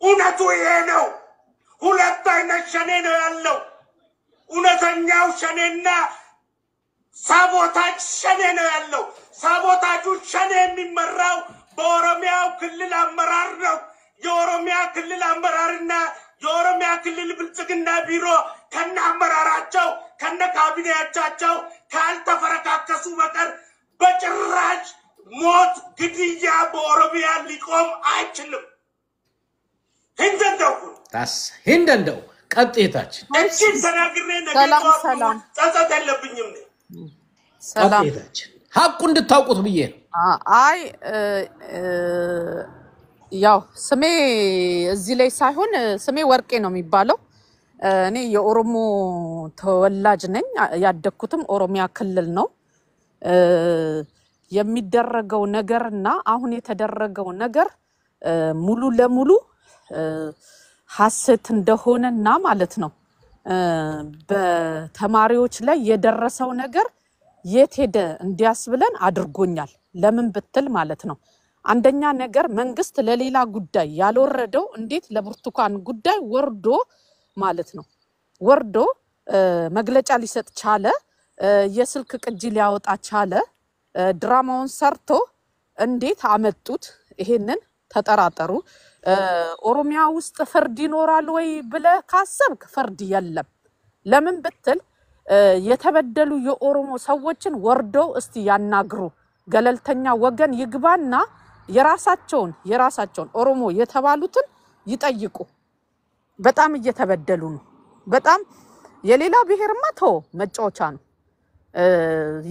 እውነቱ ይሄ ነው ሁለት አይነት ሸኔ ነው ያለው እውነተኛው ሸኔና ሳቦታጅ ሸኔ ነው ያለው ሳቦታጁ ሸኔ የሚመራው በኦሮሚያ ክልል አመራር ነው የኦሮሚያ ክልል አመራርና የኦሮሚያ ክልል ብልጽግና ቢሮ ከነ አመራራቸው ከነ ካቢኔያቸው ካልተፈረካከሱ በቀር በጭራሽ ሞት ግድያ በኦሮሚያ ሊቆም አይችልም
እንደው ቀጥታችን
እቺን ተናግሬ
ሰላም ሰላም
ጸጸት የለብኝም
ሰላም
ቀጥታችን ሐቁ እንድታውቁት ብዬ ነው
አይ ያው ስሜ እዚህ ላይ ሳይሆን ስሜ ወርቄ ነው የሚባለው እኔ የኦሮሞ ተወላጅ ነኝ ያደኩትም ኦሮሚያ ክልል ነው የሚደረገው ነገርና አሁን የተደረገው ነገር ሙሉ ለሙሉ ሐሰት እንደሆነና ማለት ነው በተማሪዎች ላይ የደረሰው ነገር የት ሄደ እንዲያስብለን አድርጎኛል ለምን ብትል ማለት ነው አንደኛ ነገር መንግስት ለሌላ ጉዳይ ያልወረደው እንዴት ለብርቱካን ጉዳይ ወርዶ ማለት ነው ወርዶ መግለጫ ሊሰጥ ቻለ የስልክ ቅጂ ሊያወጣ ቻለ ድራማውን ሰርቶ እንዴት አመጡት ይሄንን ተጠራጠሩ ኦሮሚያ ውስጥ ፍርድ ይኖራል ወይ ብለ ካሰብክ ፍርድ የለም ለምን ብትል የተበደሉ የኦሮሞ ሰዎችን ወርደው እስቲ ያናግሩ ገለልተኛ ወገን ይግባና የራሳቸውን ኦሮሞ የተባሉትን ይጠይቁ በጣም እየተበደሉ ነው በጣም የሌላ ብሔርማ ተው መጫወቻ ነው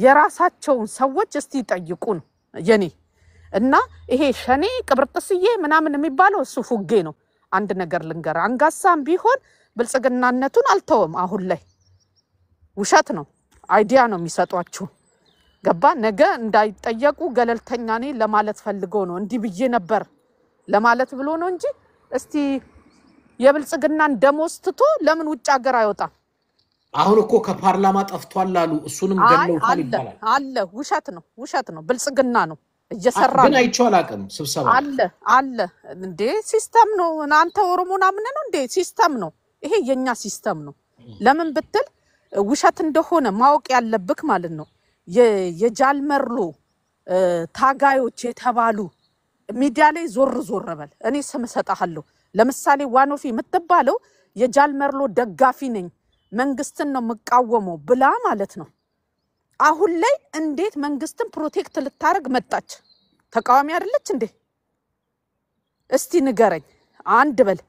የራሳቸውን ሰዎች እስቲ ይጠይቁ ነው የኔ እና ይሄ ሸኔ ቅብርጥስዬ ምናምን የሚባለው እሱ ፉጌ ነው አንድ ነገር ልንገር አንጋሳም ቢሆን ብልጽግናነቱን አልተወም አሁን ላይ ውሸት ነው አይዲያ ነው የሚሰጧችሁ ገባ ነገ እንዳይጠየቁ ገለልተኛ ነኝ ለማለት ፈልገው ነው እንዲህ ብዬ ነበር ለማለት ብሎ ነው እንጂ እስቲ የብልጽግናን ደሞስትቶ ለምን ውጭ ሀገር አይወጣም
አሁን እኮ ከፓርላማ ጠፍቷል አሉ እሱንም ገለውታል ይባላል
አለ ውሸት ነው ብልጽግና ነው እየሰራ
ግን አይቼው አላውቅም ስብሰባ
አለ እንዴ ሲስተም ነው አንተ ኦሮሞና ምን ነው እንዴ ሲስተም ነው ይሄ የኛ ሲስተም ነው ለምን ብትል ውሸት እንደሆነ ማወቅ ያለብክ ማለት ነው የጃልመርሎ ታጋዮች የተባሉ ሚዲያ ላይ ዞር በል እኔ ስም ሰጣለሁ ለምሳሌ ዋኖፊ የምትባለው የጃልመርሎ ደጋፊ ነኝ መንግስትን ነው መቃወመው ብላ ማለት ነው አሁን ላይ እንዴት መንግስትን ፕሮቴክት ልታረግ መጣች ተቃዋሚ አይደለች እንዴ እስቲ ንገረኝ አንድ በል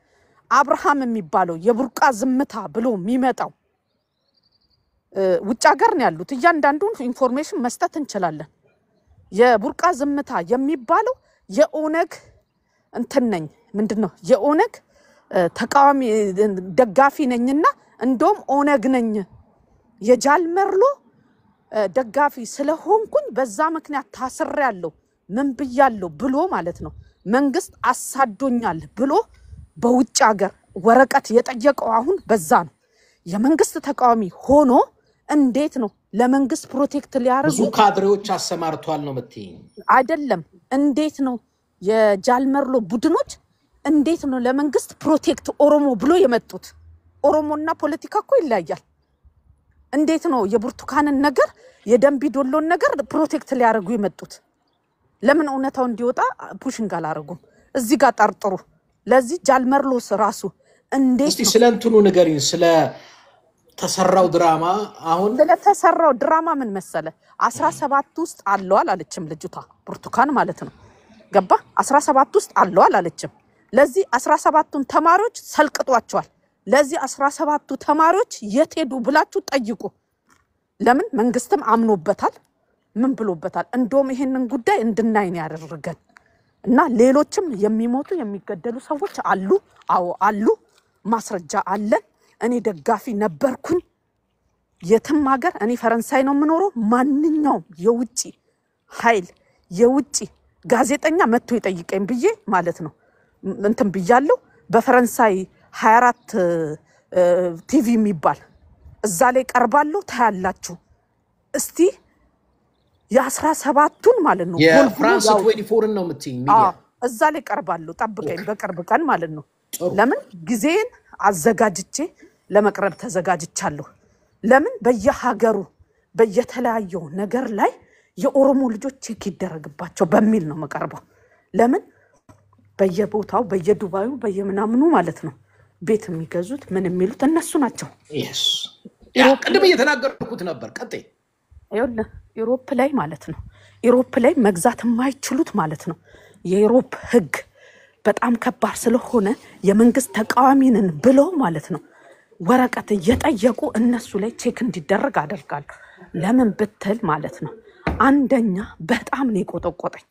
አብርሃም የሚባለው የቡርቃ ዝምታ ብሎ የሚመጣው ውጭ ሀገር ነው ያሉት እያንዳንዱን ኢንፎርሜሽን መስጠት እንችላለን የቡርቃ ዝምታ የሚባለው የኦነግ እንትነኝ ምንድነው የኦነግ ተቃዋሚ ደጋፊ ነኝና እንደውም ኦነግ ነኝ የጃልመርሎ ደጋፊ ስለሆንኩኝ በዛ ምክንያት ታስሬያለሁ ምን ብያለሁ ብሎ ማለት ነው መንግስት አሳዶኛል ብሎ በውጭ ሀገር ወረቀት የጠየቀው አሁን በዛ ነው የመንግስት ተቃዋሚ ሆኖ እንዴት ነው ለመንግስት ፕሮቴክት ሊያርጉ
ብዙ ካድሬዎች አሰማርቷል ነው መጥተኝ
አይደለም እንዴት ነው የጃልመርሎ ቡድኖች እንዴት ነው ለመንግስት ፕሮቴክት ኦሮሞ ብሎ የመጡት ኦሮሞና ፖለቲካ እኮ ይለያያል እንዴት ነው የብርቱካንን ነገር የደንቢ ዶሎን ነገር ፕሮቴክት ሊያርጉ የመጡት ለምን እውነታው እንዲወጣ ፑሽንግ አላረጉም እዚህ ጋር ጠርጥሩ ለዚህ ጃልመርሎስ ራሱ እንዴት
እስቲ ስለንቱኑ ንገሪን ስለ ተሰራው ድራማ አሁን
ስለተሰራው ድራማ ምን መሰለ 17 ውስጥ አለዋል አለችም ልጅቷ ብርቱካን ማለት ነው ገባ 17 ውስጥ አለዋል አለችም ለዚህ 17ቱን ተማሪዎች ሰልቅጧቸዋል ለዚህ 17ቱ ተማሪዎች የት ሄዱ ብላችሁ ጠይቁ ለምን መንግስትም አምኖበታል ምን ብሎበታል እንደውም ይሄንን ጉዳይ እንድናይ ነው ያደረገን እና ሌሎችም የሚሞቱ የሚገደሉ ሰዎች አሉ አዎ አሉ ማስረጃ አለ እኔ ደጋፊ ነበርኩኝ የትም ሀገር እኔ ፈረንሳይ ነው የምኖረው ማንኛውም የውጪ ኃይል የውጪ ጋዜጠኛ መጥቶ ይጠይቀኝ ብዬ ማለት ነው እንትን ብያለሁ በፈረንሳይ 24 ቲቪ የሚባል እዛ ላይ ቀርባለሁ ታያላችሁ እስቲ የ17ቱን ማለት ነው
የፍራንስ 24 ነው የምትይኝ ሚዲያ
እዛ ላይ ቀርባለሁ ጠብቀኝ በቅርብ ቀን ማለት ነው ለምን ጊዜን አዘጋጅቼ ለመቅረብ ተዘጋጅቻለሁ ለምን በየሀገሩ በየተለያየው ነገር ላይ የኦሮሞ ልጆች ቼክ ይደረግባቸው በሚል ነው መቀርበው ለምን በየቦታው በየዱባዩ በየምናምኑ ማለት ነው ቤት የሚገዙት ምን የሚሉት እነሱ ናቸው
yes ቀደም እየተናገርኩት ነበር ቀጥይ
አይወለ ዩሮፕ ላይ ማለት ነው ዩሮፕ ላይ መግዛት የማይችሉት ማለት ነው የዩሮፕ ህግ በጣም ከባድ ስለሆነ የመንግስት ተቃዋሚንን ብለው ማለት ነው ወረቀት እየጠየቁ እነሱ ላይ ቼክ እንዲደረግ አደርጋሉ ለምን ብትል ማለት ነው አንደኛ በጣም ነው ቆጠቆጠኝ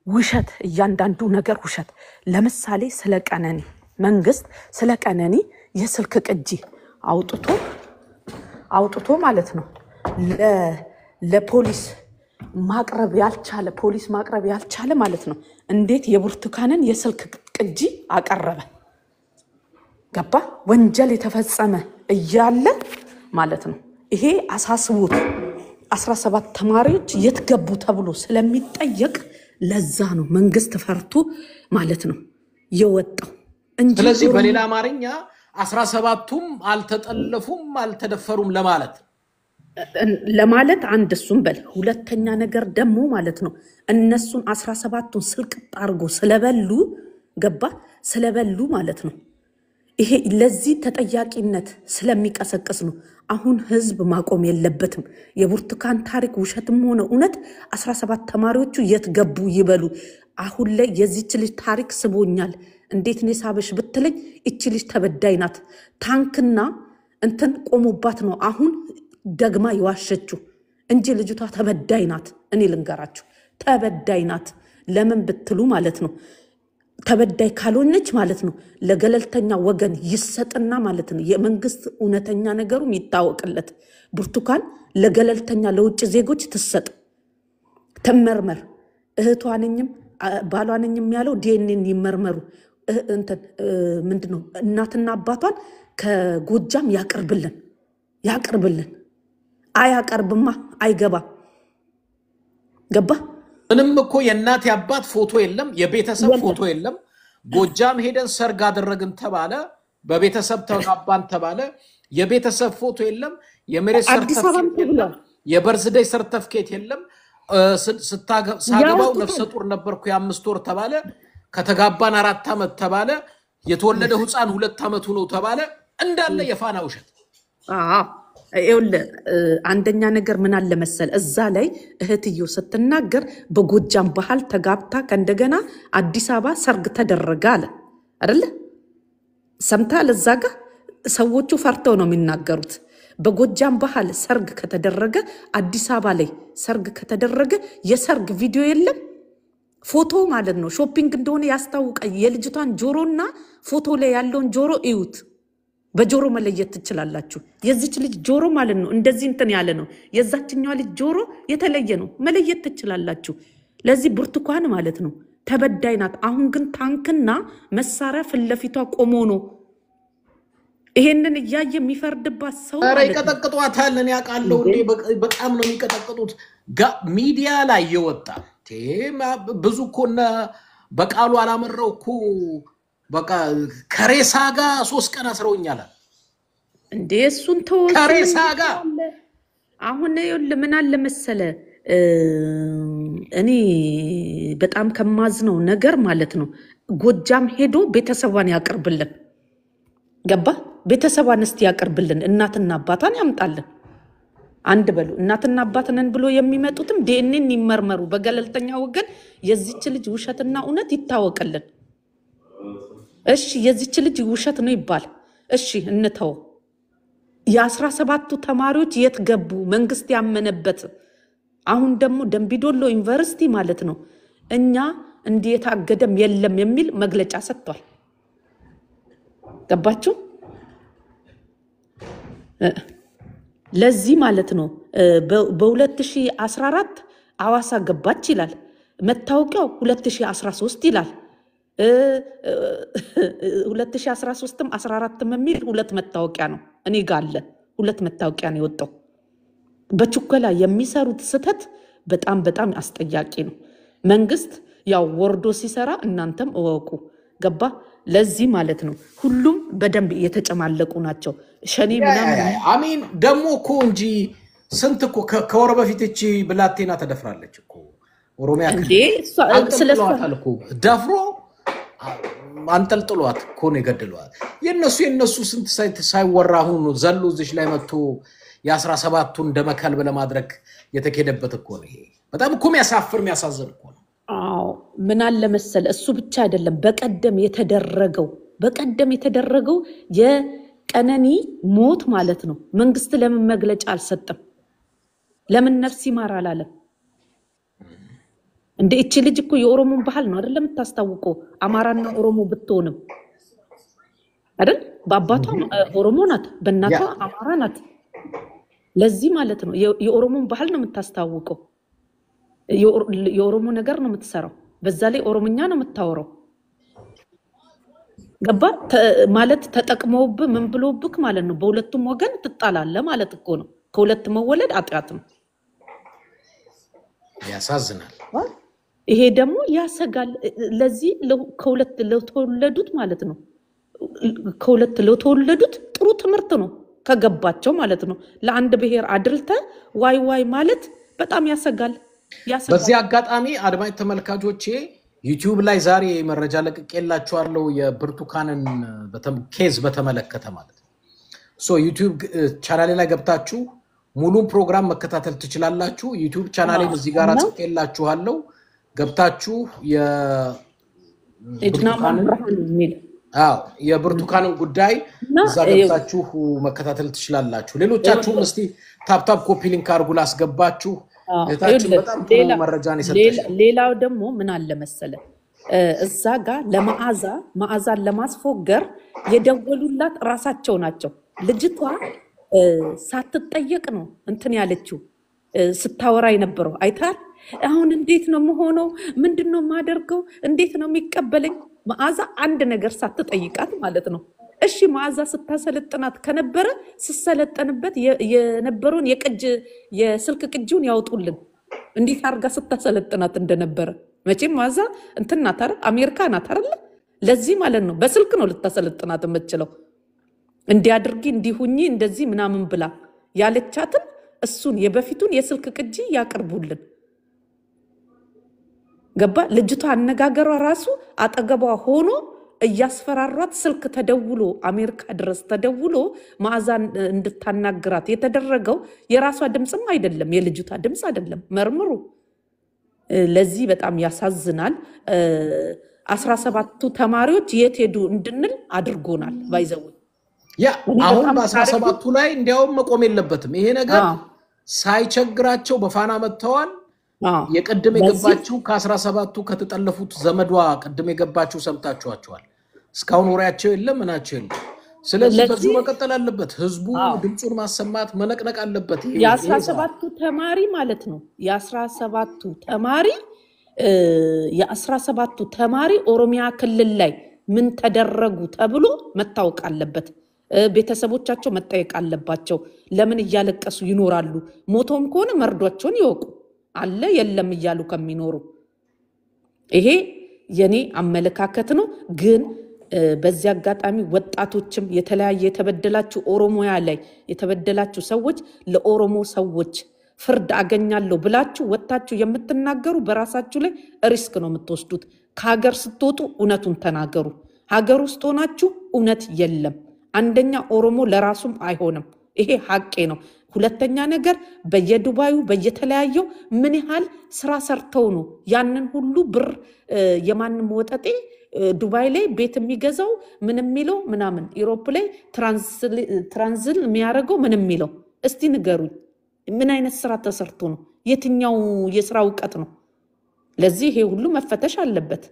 ውሸት እያንዳንዱ ነገር ውሸት ለምሳሌ ስለ ቀነኒ መንግስት ስለ ቀነኒ የስልክ ቅጂ አውጥቶ ማለት ነው ለፖሊስ ማቅረብ ያልቻለ ማለት ነው እንዴት የብርቱካንን የስልክ ቅጂ አቀረበ ገባ ወንጀል የተፈጸመ እያለ ማለት ነው ይሄ አሳስቦት 17 ተማሪዎች የት ገቡ ተብሎ ስለሚጠየቅ ለዛ ነው መንግስት ፈርቶ ማለት ነው የወጣው
ስለዚህ በሌላ አማርኛ 17ቱም አልተጠለፉም አልተደፈሩም
ለማለት አንድ እሱም በል ሁለተኛ ነገር ደግሞ ማለት ነው እነሱን 17ቱን ስልቅጥ አድርጎ ስለበሉ ገባ ስለበሉ ማለት ነው ይሄ ለዚህ ተጠያቂነት ስለሚቀሰቅስ ነው አሁን ህዝብ ማቆም የለበትም የብርቱካን ታሪክ ውሸትም ሆነ እውነት 17 ተማሪዎቹ የት ገቡ ይበሉ አሁን ላይ የዚህች ልጅ ታሪክ ስቦኛል እንዴት ነው ሳበሽ ብትለኝ እቺ ልጅ ተበዳይ ናት ታንክና እንትን ቆሞባት ነው አሁን ደግማ ይዋሸችው እንጂ ልጅቷ ተበዳይ ናት እኔ ልንገራችሁ ተበዳይ ናት ለምን ብትሉ ማለት ነው ተበዳይ ካልሆነች ማለት ነው ለገለልተኛ ወገን ይሰጥና ማለት ነው የመንግስት እውነተኛ ነገሩም ይታወቅለት ብርቱካን ለገለልተኛ ለውጭ ዜጎች ትሰጥ ተመርመር እህቷንኝም ባሏንኝም ያለው ዲኤንኤን ይመርመሩ እንትን ምንድነው እናትና አባቷን ከጎጃም ያቀርብልን አያቀርብማ አይገባ ገባ
ምንም እኮ የእናት ያባት ፎቶ የለም የቤተሰብ ፎቶ የለም ጎጃም ሄደን ሰርግ አደረግን ተባለ በቤተሰብ ተጋባን ተባለ የቤተሰብ ፎቶ የለም የመሬት ሰርተፍኬት የለም የበርዝዴይ ሰርተፍኬት የለም ሳገባው ነፍሰ ጡር ነበርኩ የ5 ወር ተባለ ከተጋባን 4 ዓመት ተባለ የተወለደ ህፃን 2 ዓመት ነው ተባለ እንዳለ የፋና ውሸት
ይውል አንደኛ ነገር ምን አለ መሰል እዛ ላይ እህትዮ ስትናገር በጎጃም ባህል ተጋብታ ከእንደገና አዲስ አበባ ሰርግ ተደረገ አለ አይደለ ሰምታል እዛ ጋር ሰዎቹ ፈርተው ነው የሚናገሩት በጎጃም ባህል ሰርግ ከተደረገ አዲስ አበባ ላይ ሰርግ ከተደረገ የሰርግ ቪዲዮ የለም ፎቶ ማለት ነው ሾፒንግ እንደሆነ ያስታውቃል የልጅቷን ጆሮና ፎቶ ላይ ያለውን ጆሮ እዩት በጆሮ መለየት ትችላላችሁ የዚች ልጅ ጆሮ ማለት ነው እንደዚህ እንትን ያለ ነው የዛችኛው ልጅ ጆሮ የተለየ ነው መለየት ትችላላችሁ ለዚህ ብርቱካን ማለት ነው ተበዳይ ናት አሁን ግን ታንክና መሳሪያ ፍለፊቷ ቆሞ ነው ይሄንን ያየ የሚፈርድባት ሰው
አረ ይቀጠቅጧታል እኔ ያቃለው በጣም ነው የሚቀጠቅጡት ሚዲያ ላይ ይወጣ ብዙ ኮና በቃሉ አላመረውኩ በቃ ከሬሳ ጋር 3 ቀን አስረውኛል
እንዴ እሱን ተወው
ከሬሳ ጋር
አሁን ምን አለ መሰለ እኔ በጣም ከማዝነው ነገር ማለት ነው ጎጃም ሄዶ ቤተሰቧን ያቀርብልን ገባ ቤተሰቧን እስቲ ያቀርብልን እናትና አባቷን ያምጣልን አንድ በሉ እናትና አባትነን ብሎ የሚመጡትም ዲኤንኤን ይመርመሩ በገለልተኛ ወገን የዚች ልጅ ውሸትና እውነት ይታወቅልን እሺ የዚች ልጅ ውሸት ነው ይባል እሺ እንተው የ17ቱ ተማሪዎች የት ገቡ መንግስት ያመነበት አሁን ደግሞ ደምቢዶሎ ዩኒቨርሲቲ ማለት ነው እኛ እንዴት አገደም የለም የሚል መግለጫ ሰጥቷል ገባችሁ ለዚህ ማለት ነው በ2014 አዋሳ ገባች ይላል መታወቂያው 2013 ይላል 2013ም 14ም የሚል 2 መታወቂያ ነው እኔ ጋር አለ 2 መታወቂያ ነው የወጣው በችኮላ የሚሰሩት ስተት በጣም አስጠያቂ ነው መንግስት ያው ወርዶ ሲሰራ እናንተም እወቁ ገባ ለዚህ ማለት ነው ሁሉም በደንብ የተጨማለቁ ናቸው ሸኔ ምናምን
አሚን ደሞ እኮ እንጂ ስንት እኮ ከወር በፊት እቺ ብላቴና ተደፍራለች እኮ ኦሮሚያ
እንዴ ስለሷታል
እኮ ደፍሮ አንጠልጥሏት እኮ ነው የገደሏት የነሱ ስንት ሳይወራ ሆኖ ዘሎ እዚህ ላይ መጥቶ የ17ቱን ደመከልብ ለማድረግ የተከደበት እኮ ነው ይሄ በጣም እኮ የሚያሳዝን እኮ ነው
አዎ ምን አለ መሰለ እሱ ብቻ አይደለም በቀደም የተደረገው የቀነኒ ሞት ማለት ነው መንግስት ለምን መግለጫ አልሰጠም ለምን ነፍስ ይማር አላለም እንደ እቺ ልጅ እኮ የኦሮሞን ባህል ነው አይደለም ታስታውቀው አማራና ኦሮሞ ብትሆንም አይደል በአባቷ ኦሮሞ ናት በእናቷ አማራ ናት ለዚህ ማለት ነው የኦሮሞን ባህል ነው የምታስታውቀው የኦሮሞ ነገር ነው የምትሰራው በዛ ላይ ኦሮሞኛ ነው የምታወራው ገባ ማለት ተጠቅመውብ ምን ብሎብክ ማለት ነው በሁለቱም ወገን ትጣላለ ማለት እኮ ነው ከሁለት መወለድ አጥያት ነው
ያሳዝናል
ይሄ ደግሞ ያሰጋል ለዚህ ከሁለት ለተወለዱት ማለት ነው ከሁለት ለተወለዱት ጥሩ ትምህርት ነው ከገባቸው ማለት ነው። ለአንድ ብሔር አድልተ ዋይ ማለት በጣም ያሰጋል።
በዚህ አጋጣሚ አድማጭ ተመልካቾቼ ዩቲዩብ ላይ ዛሬ መረጃ ለቅቄላችኋለሁ የብርቱካንን ኬዝ በተመለከተ ማለት ነው። ዩቲዩብ ቻናሌ ላይ ገብታችሁ ሙሉ ፕሮግራም መከታተል ትችላላችሁ። ዩቲዩብ ቻናሌን እዚህ ጋር አጽፌላችኋለሁ። ገብታችሁ የብርቱካንን ጉዳይ እዛ ገብታችሁ መከታተል ትችላላችሁ። ሌሎቻችሁም እስቲ ታፕታፕ ኮፒ ሊንክ አድርጉ ላስገባችሁ። እታችን በጣም ጥሩ መረጃን ይሰጣል።
ሌላው ደግሞ ምን አለ መሰለ እዛ ጋር ለመዓዛን ለማስፎገር የደወሉላት ራሳቸው ናቸው። ልጅቷ ሳትጠየቅ ነው እንትን ያለችው ስታወራ የነበረው አይታል። አሁን እንዴት ነው መሆነው? ምንድነው ማደርገው? እንዴት ነው የሚቀበለኝ? መዓዛ አንድ ነገር ሳትጠይቃት ማለት ነው። እሺ መዓዛ ስታሰለጥናት ከነበረ ስሰለጠንበት የነበረውን የስልክ ቅጂውን ያውጡልን እንዴት አርጋ ስታሰለጥናት እንደነበረ። መቼም መዓዛ እንትና ታረ አሜሪካ ናት አይደል? ለዚህ ማለት ነው በስልክ ነው ልታሰለጥናት የምትችለው። እንዲያድርጊ እንዲሁኚ እንደዚህ ምናምን ብላ ያለቻትን እሱን የበፊቱን የስልክ ቅጂ ያቀርቡልን። ገባ? ልጅቷ አነጋገሯ ራሱ አጠገቧ ሆኖ እያስፈራሯት ስልክ ተደውሎ አሜሪካ ድረስ ተደውሎ መዓዛን እንድታናግራት የተደረገው የራሷ ድምጽም አይደለም፣ የልጅቷ ድምጽ አይደለም። መርምሩ። ለዚህ በጣም ያሳዝናል። 17ቱ ተማሪዎች የት ሄዱ እንድንል አድርጎናል። ባይዘው
አሁን በ17ቱ ላይ እንዲያውም መቆም የለበትም ይሄ ነገር። ሳይቸግራቸው በፋና መጥተዋል። የቀደም የገባችሁ ከ17ቱ ከተጠለፉት ዘመዷ ቀደም የገባችሁ ሰምታችኋቸዋል። እስካሁን ወሬያቸው የለም ምናቸው የለም። ስለዚህ በዚህ መቀጠል አለበት። ህዝቡ ድምጹን ማሰማት መነቅነቅ አለበት።
የ17ቱ ተማሪ ማለት ነው። የ17ቱ ተማሪ ኦሮሚያ ክልል ላይ ምን ተደረጉ ተብሎ መታወቅ አለበት። ቤተሰቦቻቸው መጠየቅ አለባቸው። ለምን እያለቀሱ ይኖራሉ? ሞቶም ከሆነ መርዷቸውን ይወቁ። አለ የለም እያሉ ከሚኖሩ ይሄ የኔ አመለካከት ነው። ግን በዚህ አጋጣሚ ወጣቶችም የተለያየ የተበደላችሁ ኦሮሞያ ላይ የተበደላችሁ ሰዎች ለኦሮሞ ሰዎች ፍርድ አገኛለሁ ብላችሁ ወጣችሁ የምትናገሩ በራሳችሁ ላይ ሪስክ ነው የምትወስዱት። ከሀገር ስትወጡ እውነቱን ተናገሩ። ሀገር ውስጥ ሆናችሁ እውነት የለም። አንደኛ ኦሮሞ ለራሱም አይሆንም። ይሄ ሀቄ ነው። ሁለተኛ ነገር በየዱባዩ በየተለያየው ምን ያህል ስራ ሰርተው ነው ያንን ሁሉ ብር የማንም ወጠጤ ዱባይ ላይ ቤት የሚገዛው ምን የሚለው ምናምን ኢሮፕ ላይ ትራንዝል የሚያደርገው ምን የሚለው እስቲ ንገሩኝ። ምን አይነት ስራ ተሰርቶ ነው? የትኛው የስራ እውቀት ነው? ለዚህ ይሄ ሁሉ መፈተሽ አለበት።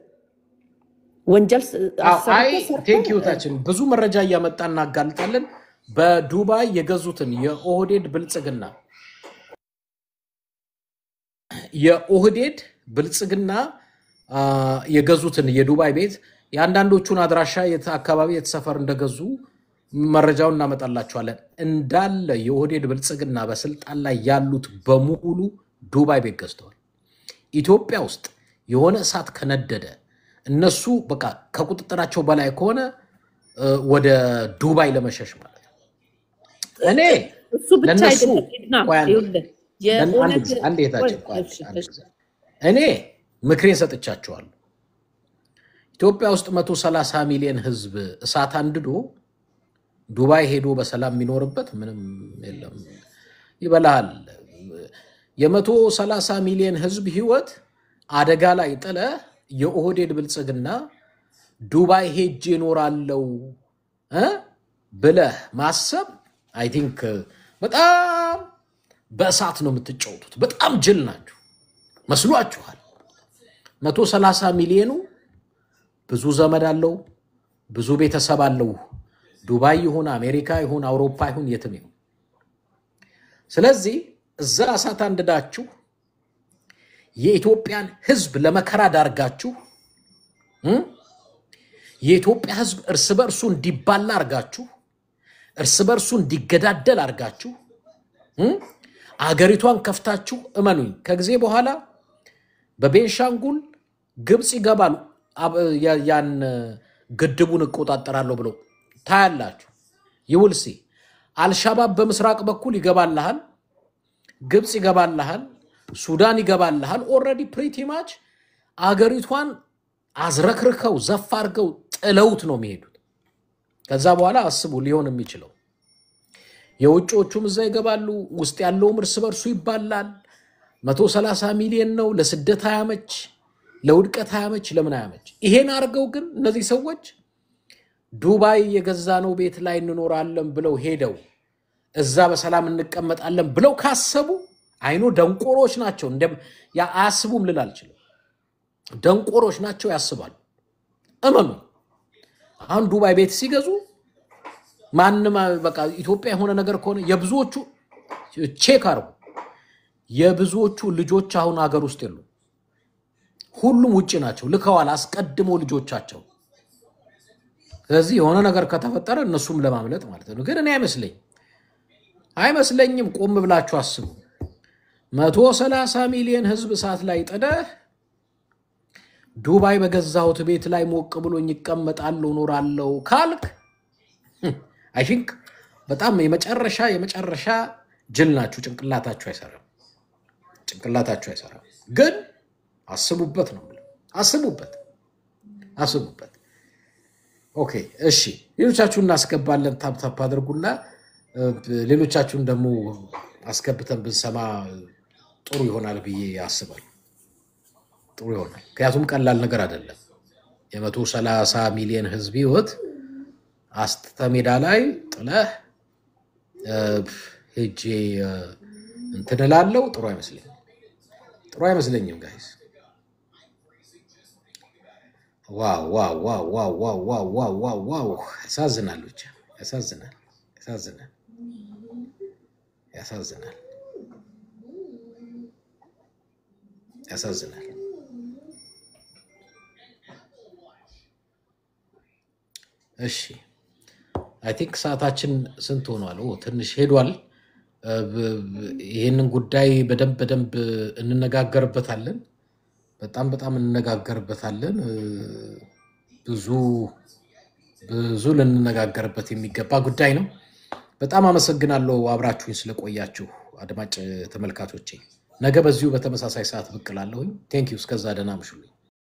ወንጀል
ቴንኪዩ ታችን ብዙ መረጃ እያመጣና እናጋልጣለን። በዱባይ የገዙትን የኦህዴድ ብልጽግና የገዙትን የዱባይ ቤት የአንዳንዶቹን አድራሻ አካባቢ የተሰፈር እንደገዙ መረጃውን እናመጣላችኋለን። እንዳለ የኦህዴድ ብልጽግና በስልጣን ላይ ያሉት በሙሉ ዱባይ ቤት ገዝተዋል። ኢትዮጵያ ውስጥ የሆነ እሳት ከነደደ እነሱ በቃ ከቁጥጥራቸው በላይ ከሆነ ወደ ዱባይ ለመሸሽ ማለት ነው። እኔ ለነሱ እኔ ምክሬን ሰጥቻቸዋለሁ። ኢትዮጵያ ውስጥ 130 ሚሊዮን ህዝብ እሳት አንድዶ ዱባይ ሄዶ በሰላም የሚኖርበት ምንም የለም። ይበላል። የ130 ሚሊዮን ህዝብ ህይወት አደጋ ላይ ጥለ የኦህዴድ ብልጽግና ዱባይ ሄጄ እኖራለሁ ብለህ ማሰብ አይ ቲንክ በጣም በእሳት ነው የምትጫወቱት። በጣም ጅል ናችሁ መስሏችኋል። 130 ሚሊዮኑ ብዙ ዘመድ አለው፣ ብዙ ቤተሰብ አለው። ዱባይ ይሁን አሜሪካ ይሁን አውሮፓ ይሁን የትም ይሁን። ስለዚህ እዛ እሳት አንድዳችሁ የኢትዮጵያን ህዝብ ለመከራ ዳርጋችሁ የኢትዮጵያ ህዝብ እርስ በርሱ እንዲባላ አርጋችሁ እርስ በርሱ እንዲገዳደል አርጋችሁ አገሪቷን ከፍታችሁ እመኑኝ ከጊዜ በኋላ በቤንሻንጉል ግብጽ ይገባሉ ያን ግድቡን እቆጣጠራለሁ ብለው ታያላችሁ ይውልሲ አልሻባብ በምስራቅ በኩል ይገባልሃል ግብጽ ይገባልሃል ሱዳን ይገባልሃል ኦሬዲ ፕሪቲ ማች አገሪቷን አዝረክርከው ዘፋርገው ጥለውት ነው የሚሄዱት ከዛ በኋላ አስቡ ሊሆን የሚችለው የውጮቹም እዛ ይገባሉ ውስጥ ያለው እርስ በርሱ ይባላል 130 ሚሊዮን ነው ለስደት አያመች ለውድቀት አያመች ለምን አያመች ይሄን አርገው ግን እነዚህ ሰዎች ዱባይ የገዛነው ቤት ላይ እንኖራለን ብለው ሄደው እዛ በሰላም እንቀመጣለን ብለው ካሰቡ አይኖ ደንቆሮች ናቸው እንደም ያ አያስቡም ልል አልችልም ደንቆሮች ናቸው ያስባሉ እመኑ አሁን ዱባይ ቤት ሲገዙ ማንንም በቃ ኢትዮጵያ የሆነ ነገር ከሆነ የብዙዎቹ ቼክ አርጉ የብዙዎቹ ልጆች አሁን ሀገር ውስጥ የሉ ሁሉም ውጪ ናቸው ልከዋል አስቀድሞ ልጆቻቸው ስለዚህ የሆነ ነገር ከተፈጠረ እነሱም ለማምለጥ ማለት ነው ግን እኔ አይመስለኝም ቆም ብላችሁ አስቡ 130 ሚሊዮን ህዝብ ሰዓት ላይ ጥደህ ዱባይ በገዛሁት ቤት ላይ ሞቅ ብሎኝ ይቀመጣሉ ኖራለው ካልክ አይ ቲንክ በጣም የመጨረሻ ጅል ናችሁ ጭንቅላታችሁ አይሰራም ግን አስቡበት ነው አስቡበት ኦኬ እሺ ሌሎቻችሁን እናስገባለን ታፕ አድርጉና ሌሎቻችሁን ደግሞ አስገብተን ብንሰማ ጥሩ ይሆናል ብዬ አስባለሁ ጥሩ ይሆናል ምክንያቱም ቀላል ነገር አይደለም የ130 ሚሊዮን ህዝብ ህይወት አስተሜዳ ላይ ጥለህ ሄጄ እንትላለው ጥሩ አይመስለኝም ጋይስ ዋው ያሳዝናል ብቻ ያሳዝናል እሺ አይ ቲንክ ሰዓታችን ስንት ሆኗል ትንሽ ሄዷል ይሄንን ጉዳይ በደንብ እንነጋገርበታለን በጣም እንነጋገርበታለን ብዙ ልንነጋገርበት የሚገባ ጉዳይ ነው በጣም አመሰግናለሁ አብራችሁኝ ስለቆያችሁ አድማጭ ተመልካቾቼ ነገ በዚሁ በተመሳሳይ ሰዓት ብቅ እላለሁ ቴንክ ዩ እስከዛ ደህና ምሽሉኝ